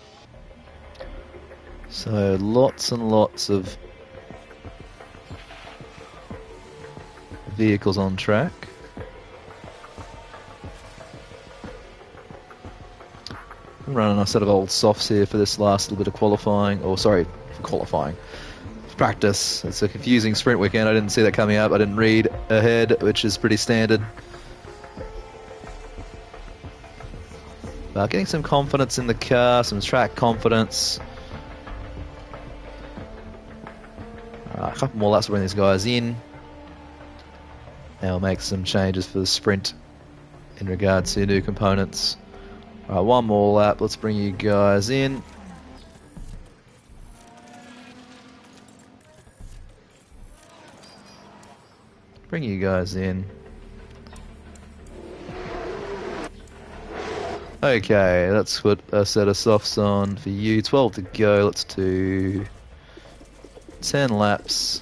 So lots and lots of vehicles on track. I'm running a set of old softs here for this last little bit of qualifying, or sorry, for qualifying. Practice. It's a confusing sprint weekend. I didn't see that coming up. I didn't read ahead, which is pretty standard. Getting some confidence in the car, some track confidence. A couple more laps to bring these guys in. Now we'll make some changes for the sprint in regards to new components. Alright, one more lap. Let's bring you guys in. Bring you guys in. Okay, let's put a set of softs on for you. 12 to go. Let's do 10 laps.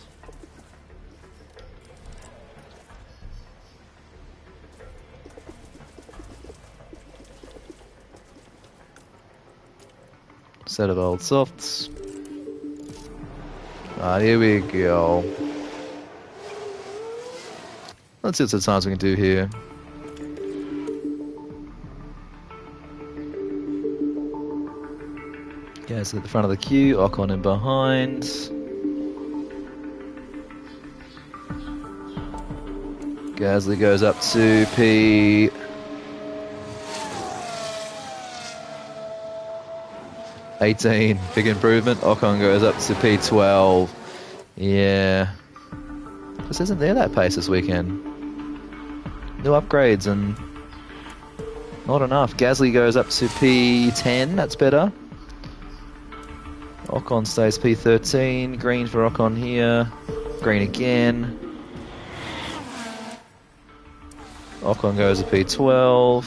Set of old softs. Here we go. Let's see what times we can do here. Guys at the front of the queue, Ocon in behind. Gasly goes up to P. 18, big improvement. Ocon goes up to P12. Yeah. This isn't there that pace this weekend. New upgrades and not enough. Gasly goes up to P10, that's better. Ocon stays P13. Green for Ocon here. Green again. Ocon goes to P12.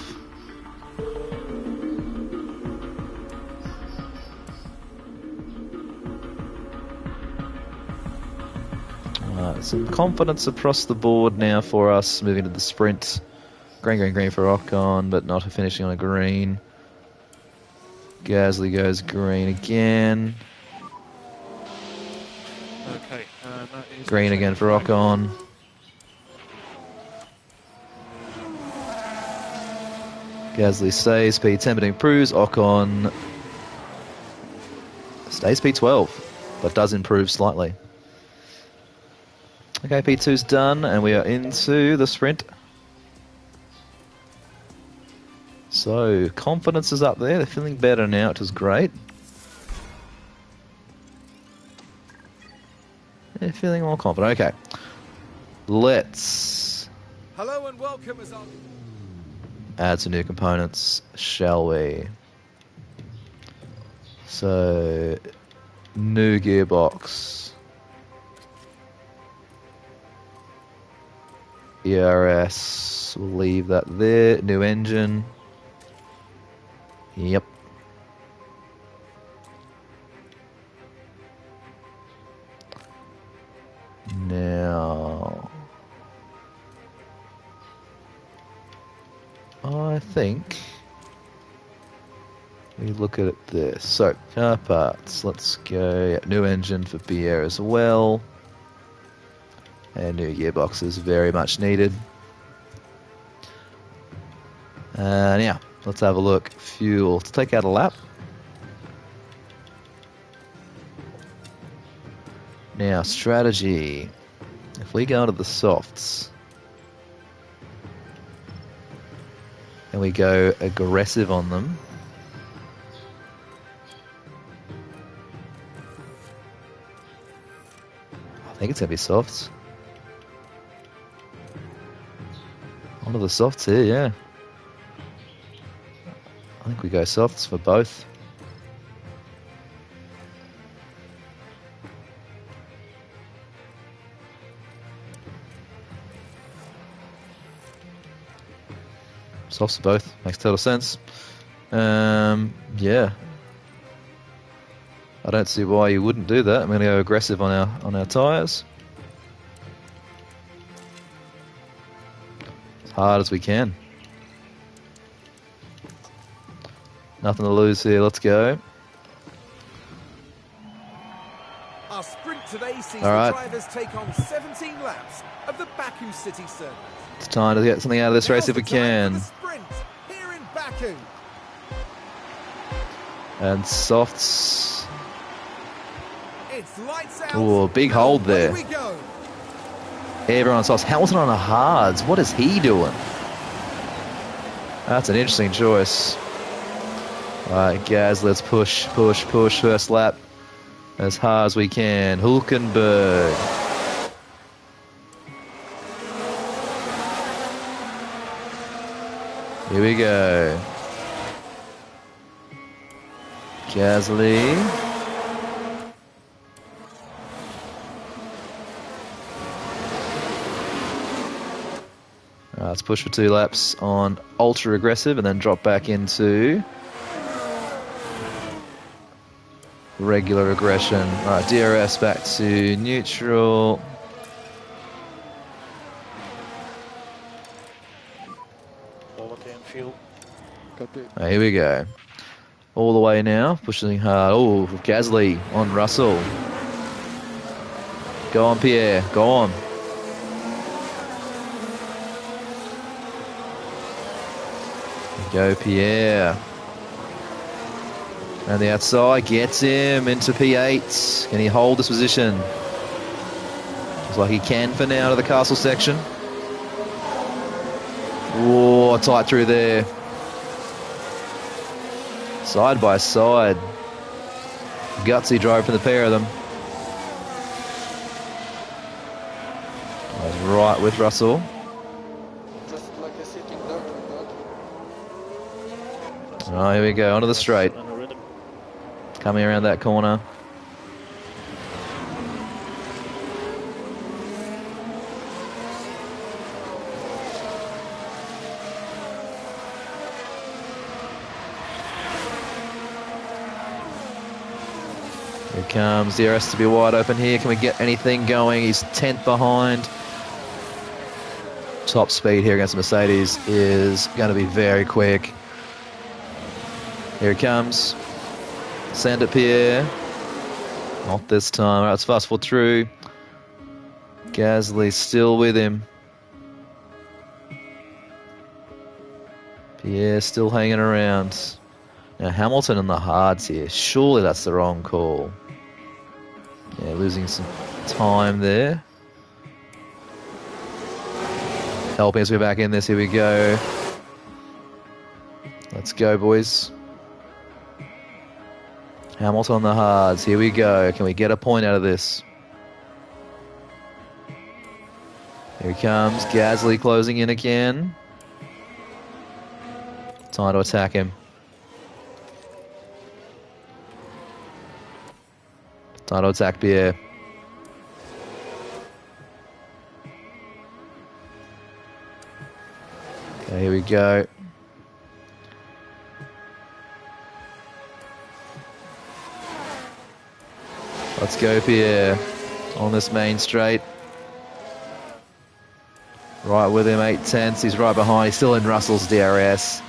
Some confidence across the board now for us moving to the sprint. Green, green, green for Ocon, but not finishing on a green. Gasly goes green again. Okay, green again for Ocon. Gasly stays P10 but improves. Ocon stays P12 but does improve slightly. Okay, P2's done and we are into the sprint. So, confidence is up there. They're feeling better now, which is great. They're feeling more confident. Okay. Let's Hello and welcome as our add some new components, shall we? So, new gearbox. ERS, we'll leave that there. New engine. Yep. Now, I think we look at this. So, car parts. Let's go. New engine for Pierre as well. And new gearboxes, very much needed. Now, let's have a look. Fuel. Let's take out a lap. Now, strategy. If we go into the softs and we go aggressive on them, I think it's going to be softs. Onto the softs here, yeah. I think we go softs for both. Softs for both. Makes total sense. Yeah. I don't see why you wouldn't do that. I'm going to go aggressive on our tyres. As hard as we can. Nothing to lose here. Let's go. Our sprint today sees All right. the drivers take on 17 laps of the Baku city circuit. It's time to get something out of this race if we Now's the time can. for the sprint here in Baku. And softs. It's lights out. Ooh, big and hold away there. we go. Everyone on softs. Hamilton on the hards. What is he doing? That's an interesting choice. All right, Gaz, let's push. First lap as hard as we can. Hulkenberg. Here we go. Gasly. All right, let's push for 2 laps on ultra aggressive and then drop back into regular aggression. All right, DRS back to neutral. Right, here we go. All the way now, pushing hard. Oh, Gasly on Russell. Go on, Pierre. Go on. Go, Pierre. And the outside gets him into P8. Can he hold this position? Looks like he can for now to the castle section. Whoa, tight through there. Side by side. Gutsy drive from the pair of them. I was right with Russell. Just like a sitting duck like that. Oh, here we go, onto the straight. Coming around that corner. Here comes DRS to be wide open here. Can we get anything going? He's 10th behind. Top speed here against Mercedes is going to be very quick. Here it comes. Send it, Pierre. Not this time. All right, let's fast forward through. Gasly still with him. Pierre still hanging around. Now Hamilton in the hards here. Surely that's the wrong call. Yeah, losing some time there. Helping us be back in this. Here we go. Let's go, boys. Hamilton on the hards. Here we go. Can we get a point out of this? Here he comes. Gasly closing in again. Time to attack him. Time to attack Pierre. Okay, here we go. Let's go, Pierre, on this main straight. Right with him, 8/10. He's right behind. He's still in Russell's DRS.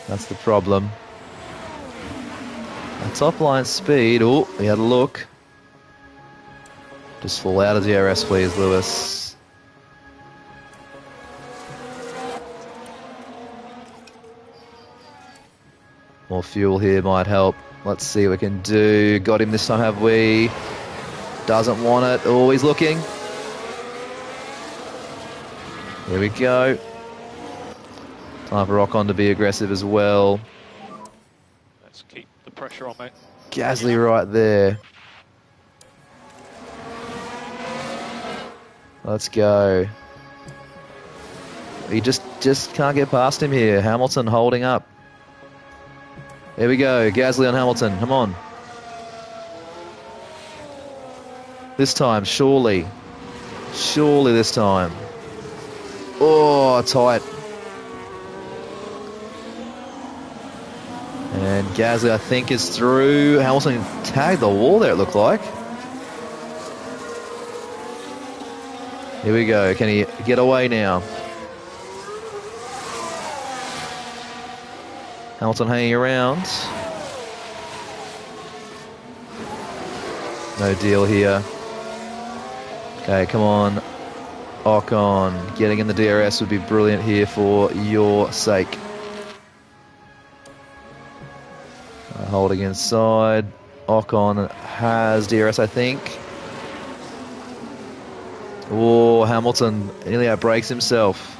That's the problem. A top line speed. Oh, he had a look. Just fall out of DRS, please, Lewis. More fuel here might help. Let's see what we can do. Got him this time, have we? Doesn't want it. Oh, he's looking. Here we go. Time for Ocon to be aggressive as well. Let's keep the pressure on, mate. Gasly right there. Let's go. He just can't get past him here. Hamilton holding up. Here we go. Gasly on Hamilton. Come on. This time, surely. Surely this time. Oh, tight. And Gasly, I think, is through. Hamilton tagged the wall there, it looked like. Here we go. Can he get away now? Hamilton hanging around. No deal here. Okay, come on. Ocon. Getting in the DRS would be brilliant here for your sake. Holding inside. Ocon has DRS, I think. Oh, Hamilton nearly outbrakes himself.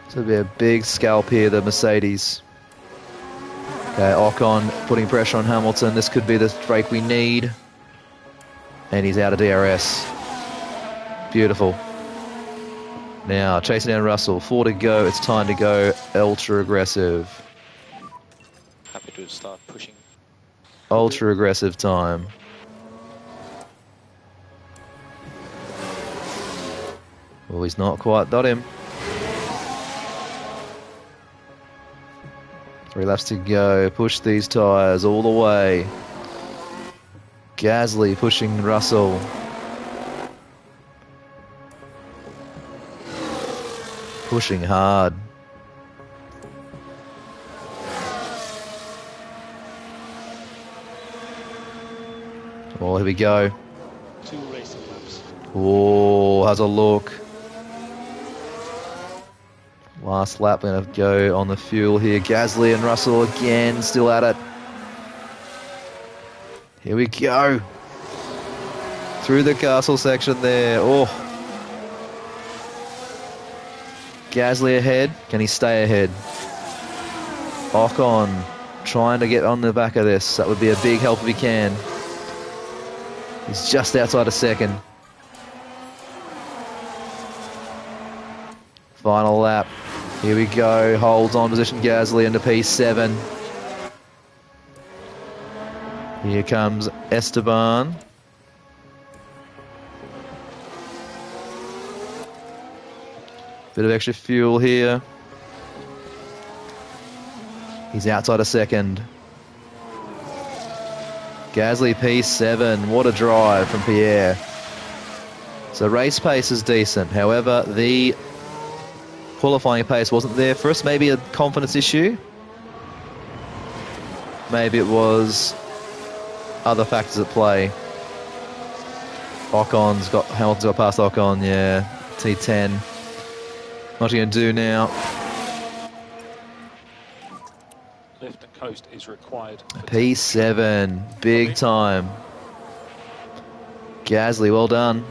This will be a big scalp here, the Mercedes. Okay, Ocon putting pressure on Hamilton. This could be the break we need. And he's out of DRS. Beautiful. Now, chasing down Russell. 4 to go. It's time to go ultra aggressive. Happy to start pushing. Ultra aggressive time. Well, he's not quite got him. 3 laps to go. Push these tyres all the way. Gasly pushing Russell. Pushing hard. Well, here we go. 2 racing laps. Oh, has a look. Last lap, we're going to go on the fuel here. Gasly and Russell again, still at it. Here we go. Through the castle section there. Oh. Gasly ahead. Can he stay ahead? Ocon trying to get on the back of this. That would be a big help if he can. He's just outside a second. Final lap. Here we go. Holds on position Gasly into P7. Here comes Esteban. Bit of extra fuel here. He's outside a second. Gasly P7. What a drive from Pierre. So race pace is decent. However, the qualifying pace wasn't there for us. Maybe a confidence issue. Maybe it was other factors at play. Hamilton's got past Ocon, yeah. T10. What are you going to do now? Lift and coast is required. P7, big time. Gasly, well done.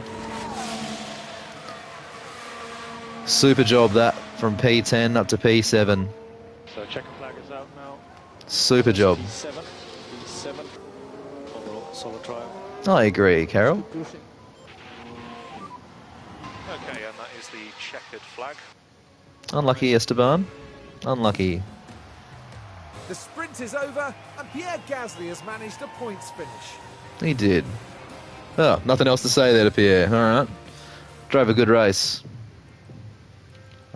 Super job that from P10 up to P7. So checker flag is out now. Super job. P7. Overall, solid trial. I agree, Carol. Okay, and that is the checkered flag. Unlucky, Esteban. Unlucky. The sprint is over, and Pierre Gasly has managed a points finish. He did. Oh, nothing else to say there to Pierre. All right. Drove a good race.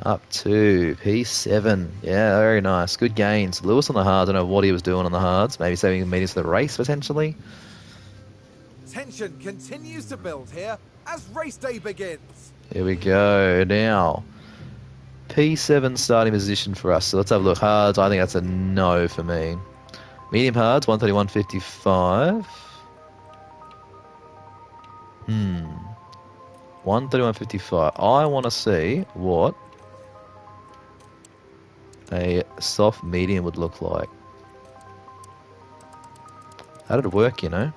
Up to P7. Yeah, very nice. Good gains. Lewis on the hards. I don't know what he was doing on the hards. Maybe saving meters for the race, potentially. Tension continues to build here as race day begins. Here we go. Now, P7 starting position for us. So let's have a look. Hards, I think that's a no for me. Medium hards, 131.55. 131.55. I want to see what a soft medium would look like. How did it work, you know?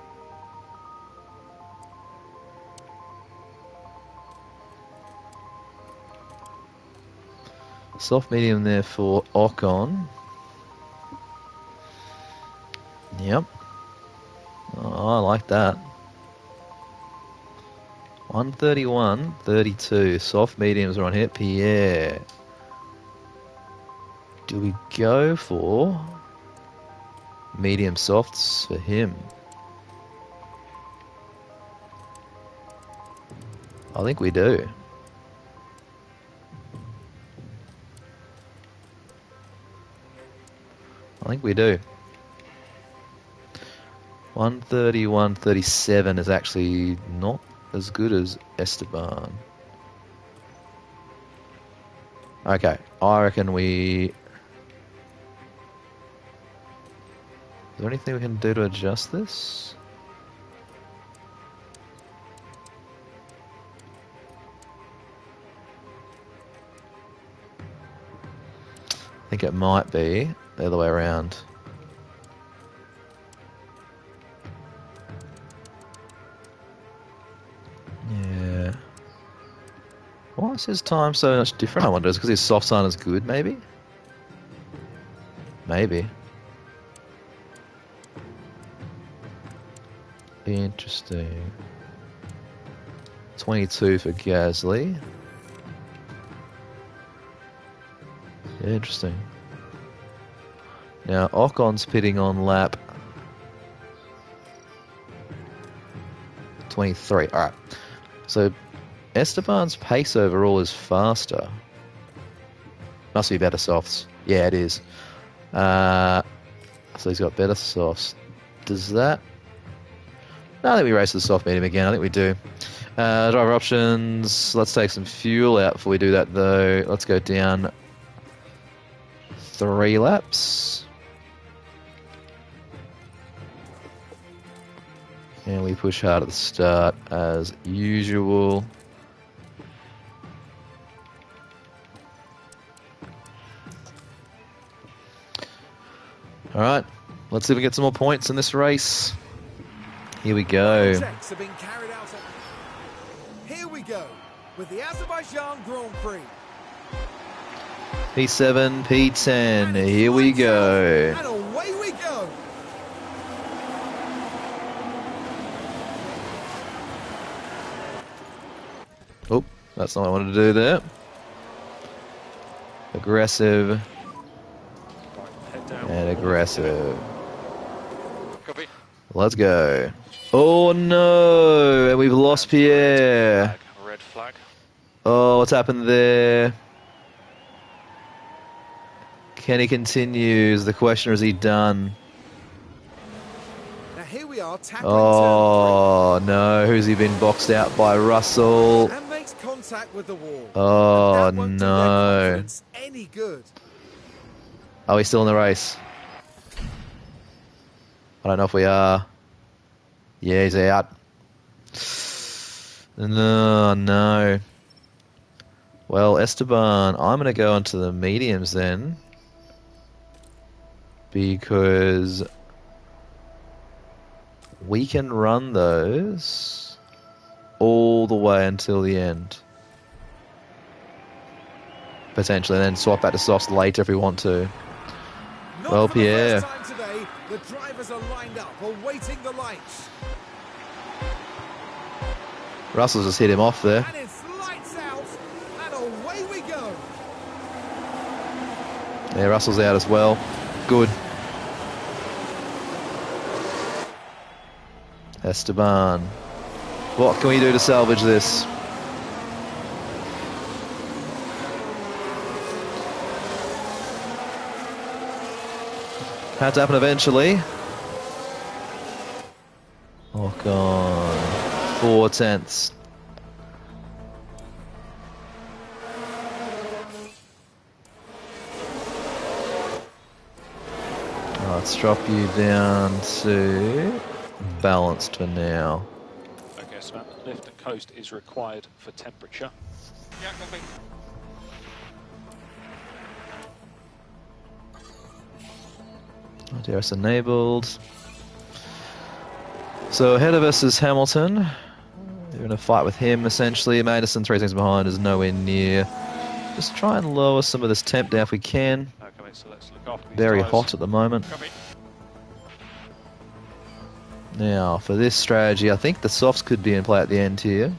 Soft medium there for Ocon. Yep. Oh, I like that. 131.32. Soft mediums are on here. Pierre. Do we go for medium softs for him? I think we do. I think we do. 131.37 is actually not as good as Esteban. Okay, I reckon we... Is there anything we can do to adjust this? I think it might be the other way around. Yeah. Why is his time so much different, I wonder? Is it because his soft sign is good, maybe? Maybe. Interesting. 22 for Gasly. Yeah, interesting. Now, Ocon's pitting on lap 23. Alright. So, Esteban's pace overall is faster. Must be better softs. Yeah, it is. So he's got better softs. Does that... No, I think we race the soft medium again. I think we do. Driver options. Let's take some fuel out before we do that, though. Let's go down 3 laps. And we push hard at the start, as usual. Alright, let's see if we get some more points in this race. Here we go. Checks are being carried out. Here we go with the Azerbaijan Grand Prix. P7, P10, here we go. And away we go. Oh, that's not what I wanted to do there. Aggressive. And aggressive. Copy. Let's go. Oh no! And we've lost Pierre. Red flag. Oh, what's happened there? Can he continue? Is the question, or is he done? Now here we are tackling Oh no, who's he been boxed out by? Russell. and makes contact with the wall. Oh And that won't do their no. confidence any good. Are we still in the race? I don't know if we are. Yeah, he's out. No, no. Well, Esteban, I'm going to go onto the mediums then. Because we can run those all the way until the end. Potentially, and then swap back to softs later if we want to. Not Well, for Pierre. the first time today, the drivers are lined up, awaiting the lights. Russell's just hit him off there. And it's lights out, and away we go. Yeah, Russell's out as well. Good. Esteban. What can we do to salvage this? Had to happen eventually. Oh, God. 4 tenths. Let's drop you down to balanced for now. Okay, so lift and coast is required for temperature. Yeah, copy. DRS enabled. So ahead of us is Hamilton. You're in a fight with him essentially. Madison 3 seconds behind is nowhere near. Just try and lower some of this temp down if we can. Okay, so let's look after these Very tyres. hot at the moment. Copy. Now for this strategy, I think the softs could be in play at the end here.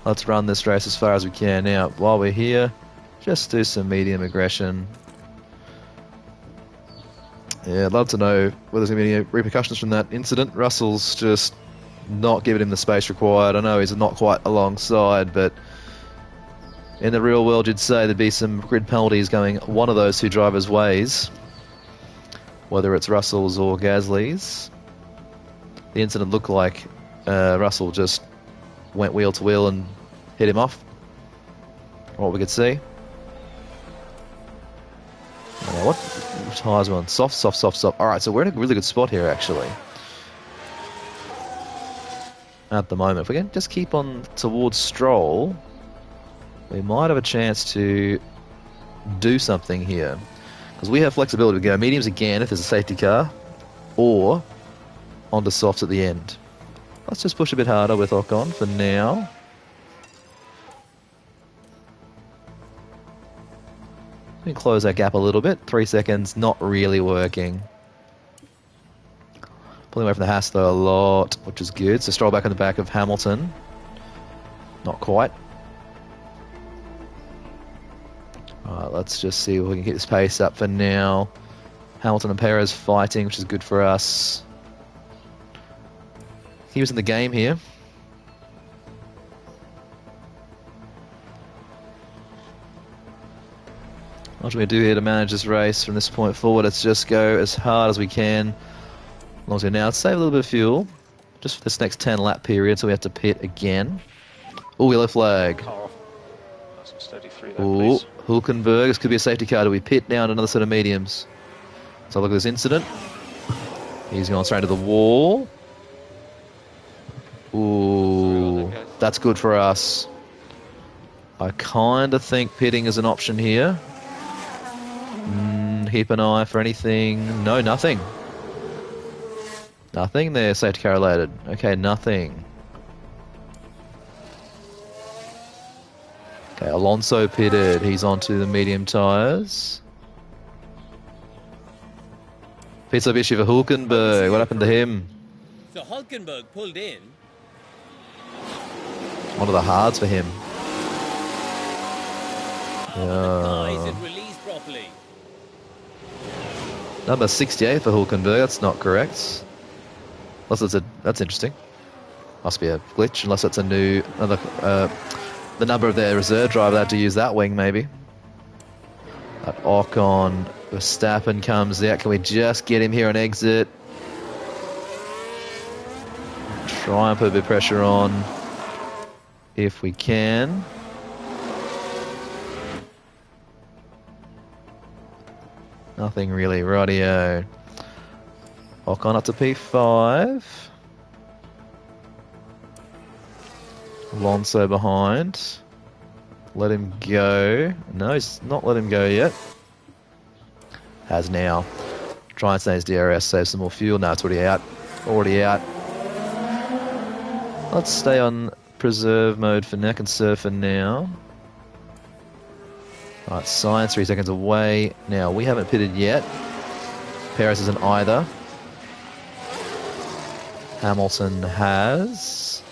Let's run this race as far as we can. Now, while we're here, just do some medium aggression. Yeah, I'd love to know whether there's going to be any repercussions from that incident. Russell's just not giving him the space required. I know he's not quite alongside, but in the real world, you'd say there'd be some grid penalties going one of those two drivers' ways, whether it's Russell's or Gasly's. The incident looked like Russell just went wheel to wheel and hit him off, from what we could see. Now, what tyres are on? Soft, soft, soft, soft. Alright, so we're in a really good spot here, actually. At the moment. If we can just keep on towards Stroll, we might have a chance to do something here. Because we have flexibility. We go mediums again if there's a safety car, or onto softs at the end. Let's just push a bit harder with Ocon for now. We can close that gap a little bit. 3 seconds, not really working. Pulling away from the Haas though a lot, which is good. So Stroll back in the back of Hamilton. Not quite. Alright, let's just see if we can keep this pace up for now. Hamilton and Perez fighting, which is good for us. He was in the game here. What do we do here to manage this race from this point forward? Let's just go as hard as we can. As long as we now save a little bit of fuel. Just for this next 10 lap period, so we have to pit again. Oh, yellow flag. Car off. Nice and steady through there, Oh, please. Hulkenberg. This could be a safety car. Do we pit down another set of mediums? So look at this incident. He's gone straight to the wall. Ooh, that's good for us. I kind of think pitting is an option here. Keep an eye for anything. No, nothing. Nothing there, safety car related. Okay, nothing. Okay, Alonso pitted. He's onto the medium tyres. Pit stop issue for Hulkenberg. What happened to him? So Hulkenberg pulled in. One of the hards for him. The car isn't released properly. Number 68 for Hulkenberg. That's not correct. Unless it's that's interesting. Must be a glitch. Unless it's the number of their reserve driver. They had to use that wing maybe. That Ocon, Verstappen comes out. Can we just get him here on exit? Try and put a bit of pressure on if we can. Nothing really. Rightio. Ocon up to P5. Alonso behind. Let him go. No, he's not let him go yet. Has now. Try and stay his DRS, save some more fuel. No, it's already out. Already out. Let's stay on preserve mode for now. Conserve for now. Alright, Science 3 seconds away. Now, we haven't pitted yet. Perez isn't either. Hamilton has.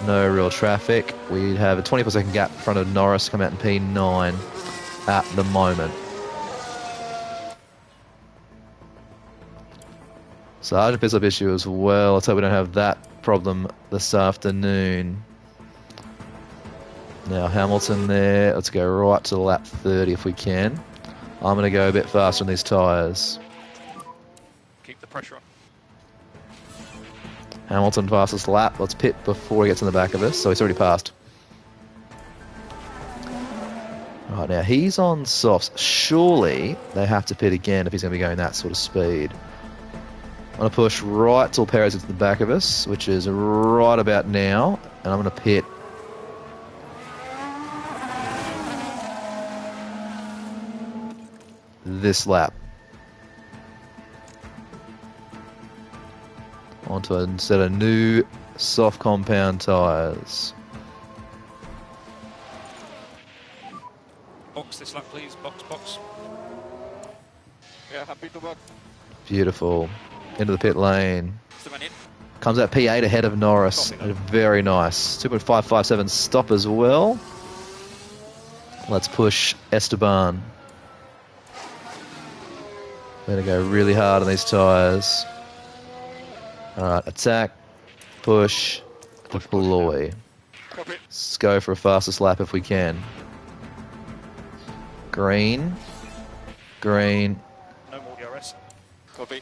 No real traffic. We have a 24-second gap in front of Norris, come out in P9 at the moment. Sergeant pits up issue as well. Let's hope we don't have that problem this afternoon. Now Hamilton there. Let's go right to lap 30 if we can. I'm going to go a bit faster on these tyres. Keep the pressure on. Hamilton fastest lap. Let's pit before he gets in the back of us. So he's already passed. Right, now he's on softs. Surely they have to pit again if he's going to be going that sort of speed. I'm going to push right till Perez into the back of us, which is right about now. And I'm going to pit. This lap. Onto a set of new soft compound tyres. Box this lap, please. Box, box. Yeah, happy to work. Beautiful. Into the pit lane. It's the man in. Comes out P8 ahead of Norris. Very nice. 2.557 stop as well. Let's push Esteban. We're going to go really hard on these tyres. Alright, attack, push, deploy. Let's go for a fastest lap if we can. Green. Green. No more DRS. Copy.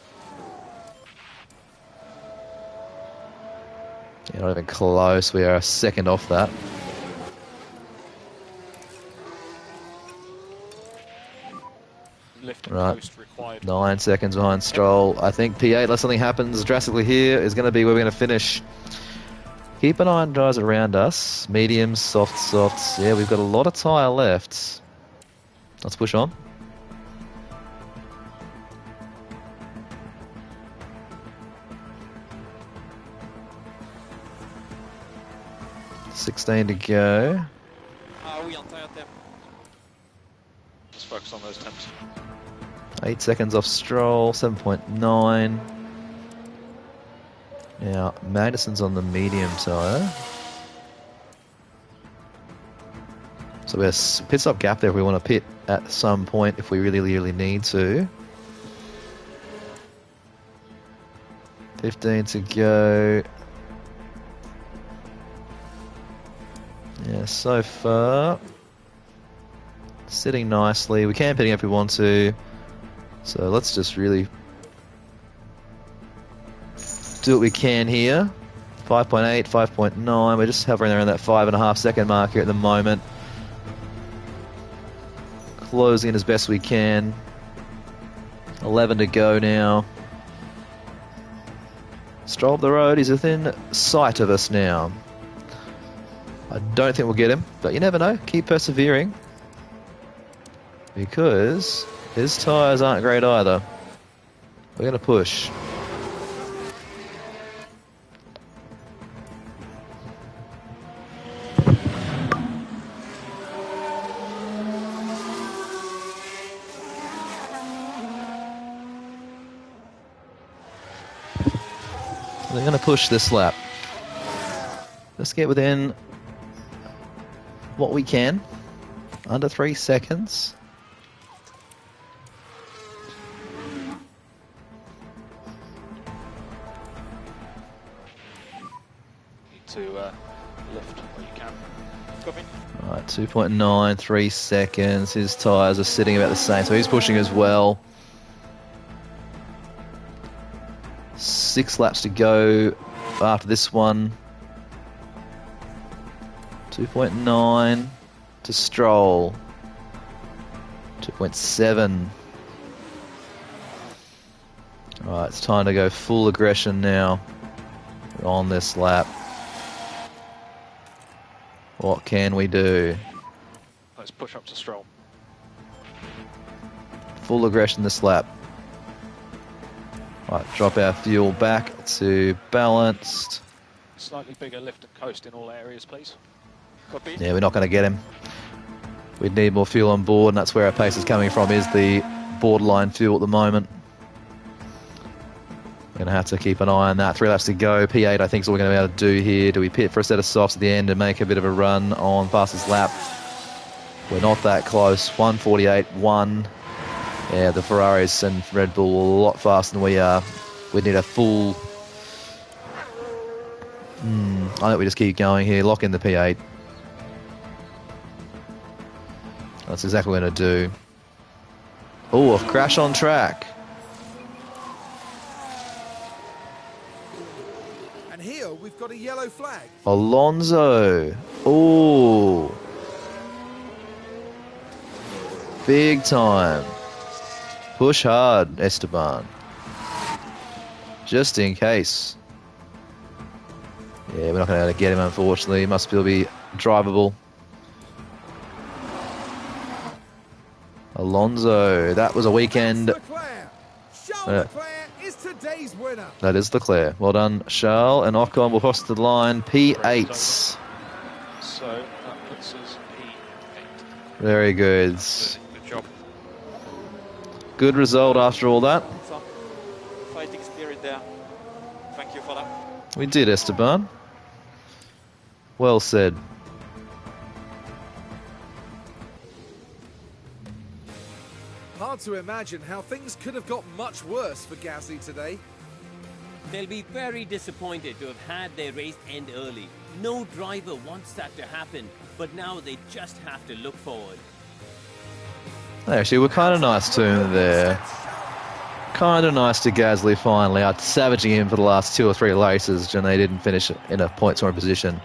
Yeah, not even close. We are a second off that. Lift and Right. coast required. 9 seconds behind Stroll. I think P8, unless something happens drastically here, is going to be where we're going to finish. Keep an eye on guys around us. Mediums, softs. Yeah, we've got a lot of tyre left. Let's push on. $16 to go. Just focus on those temps. 8 seconds off Stroll, 7.9. Now, Magnussen's on the medium tyre. So we're pit stop gap there if we want to pit at some point if we really need to. 15 to go. Yeah, so far sitting nicely. We can pitting if we want to. So let's just really do what we can here. 5.8, 5.9. We're just hovering around that 5.5 second mark here at the moment. Closing in as best we can. 11 to go now. Stroll up the road. He's within sight of us now. I don't think we'll get him, but you never know. Keep persevering. Because his tyres aren't great either. We're going to push. They're going to push this lap. Let's get within what we can. Under 3 seconds. Need to lift where you can. Copy. Right, 2.9, 3 seconds. His tyres are sitting about the same, so he's pushing as well. 6 laps to go after this one. 2.9 to Stroll. 2.7. Alright, it's time to go full aggression now. We're on this lap. What can we do? Let's push up to Stroll. Full aggression this lap. Right, drop our fuel back to balanced. Slightly bigger lift and coast in all areas, please. Copy. Yeah, we're not going to get him. We need more fuel on board, and that's where our pace is coming from, is the borderline fuel at the moment. We're going to have to keep an eye on that. 3 laps to go. P8, I think, is all we're going to be able to do here. Do we pit for a set of softs at the end and make a bit of a run on fastest lap? We're not that close. 1:48.1. Yeah, the Ferraris and Red Bull are a lot faster than we are. We need a full... I think we just keep going here. Lock in the P8. That's exactly what we're going to do. Oh, a crash on track. And here we've got a yellow flag. Alonso. Oh. Big time. Push hard, Esteban. Just in case. Yeah, we're not going to be able to get him, unfortunately. He must still be drivable. Alonso, that was a weekend. Charles Leclerc is today's winner. That is Leclerc. Well done, Charles. And Ocon will cross the line. P8. So that puts us P8. Very good. Good job. Good result after all that. Some fighting spirit there. Thank you for that. We did, Esteban. Well said. Hard to imagine how things could have got much worse for Gasly today. They'll be very disappointed to have had their race end early. No driver wants that to happen, but now they just have to look forward. Actually, we're kind of nice to him there. Kind of nice to Gasly finally, after savaging him for the last 2 or 3 races, and they didn't finish in a point scoring position.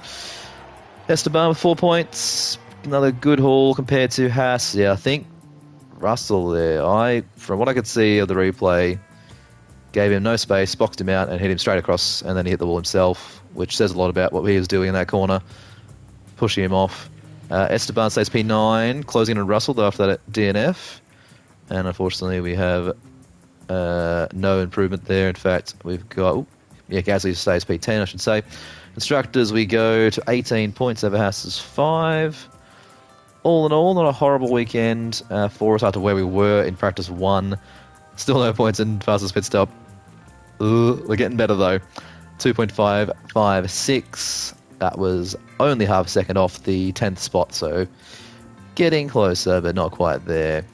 Esteban with 4 points. Another good haul compared to Haas. Yeah, I think Russell there, from what I could see of the replay, gave him no space, boxed him out, and hit him straight across, and then he hit the wall himself, which says a lot about what he was doing in that corner, pushing him off. Esteban stays P9, closing in on Russell though after that DNF, and unfortunately we have no improvement there. In fact, we've got Gasly stays P10, I should say. Constructors, we go to 18 points over Haas's 5. All in all, not a horrible weekend for us after where we were in practice 1. Still no points in fastest pit stop. We're getting better though. 2.556. That was only half a second off the 10th spot, so getting closer, but not quite there.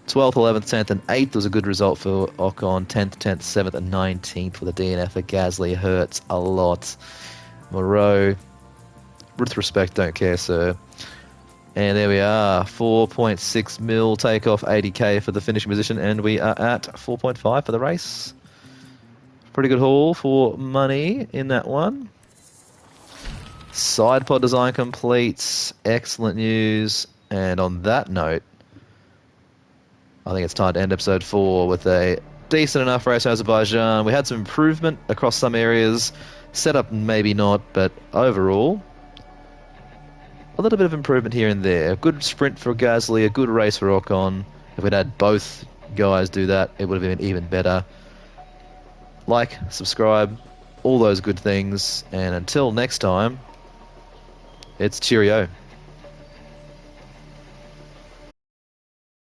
12th, 11th, 10th, and 8th was a good result for Ocon. 10th, 10th, 7th, and 19th for the DNF for Gasly. Hurts a lot. Moreau, with respect, don't care, sir. And there we are, 4.6 mil takeoff, 80k for the finishing position, and we are at 4.5 for the race. Pretty good haul for money in that one. Side pod design complete, excellent news. And on that note, I think it's time to end episode 4 with a decent enough race in Azerbaijan. We had some improvement across some areas, setup maybe not, but overall, a little bit of improvement here and there. A good sprint for Gasly, a good race for Ocon. If we'd had both guys do that, it would have been even better. Like, subscribe, all those good things. And until next time, it's cheerio.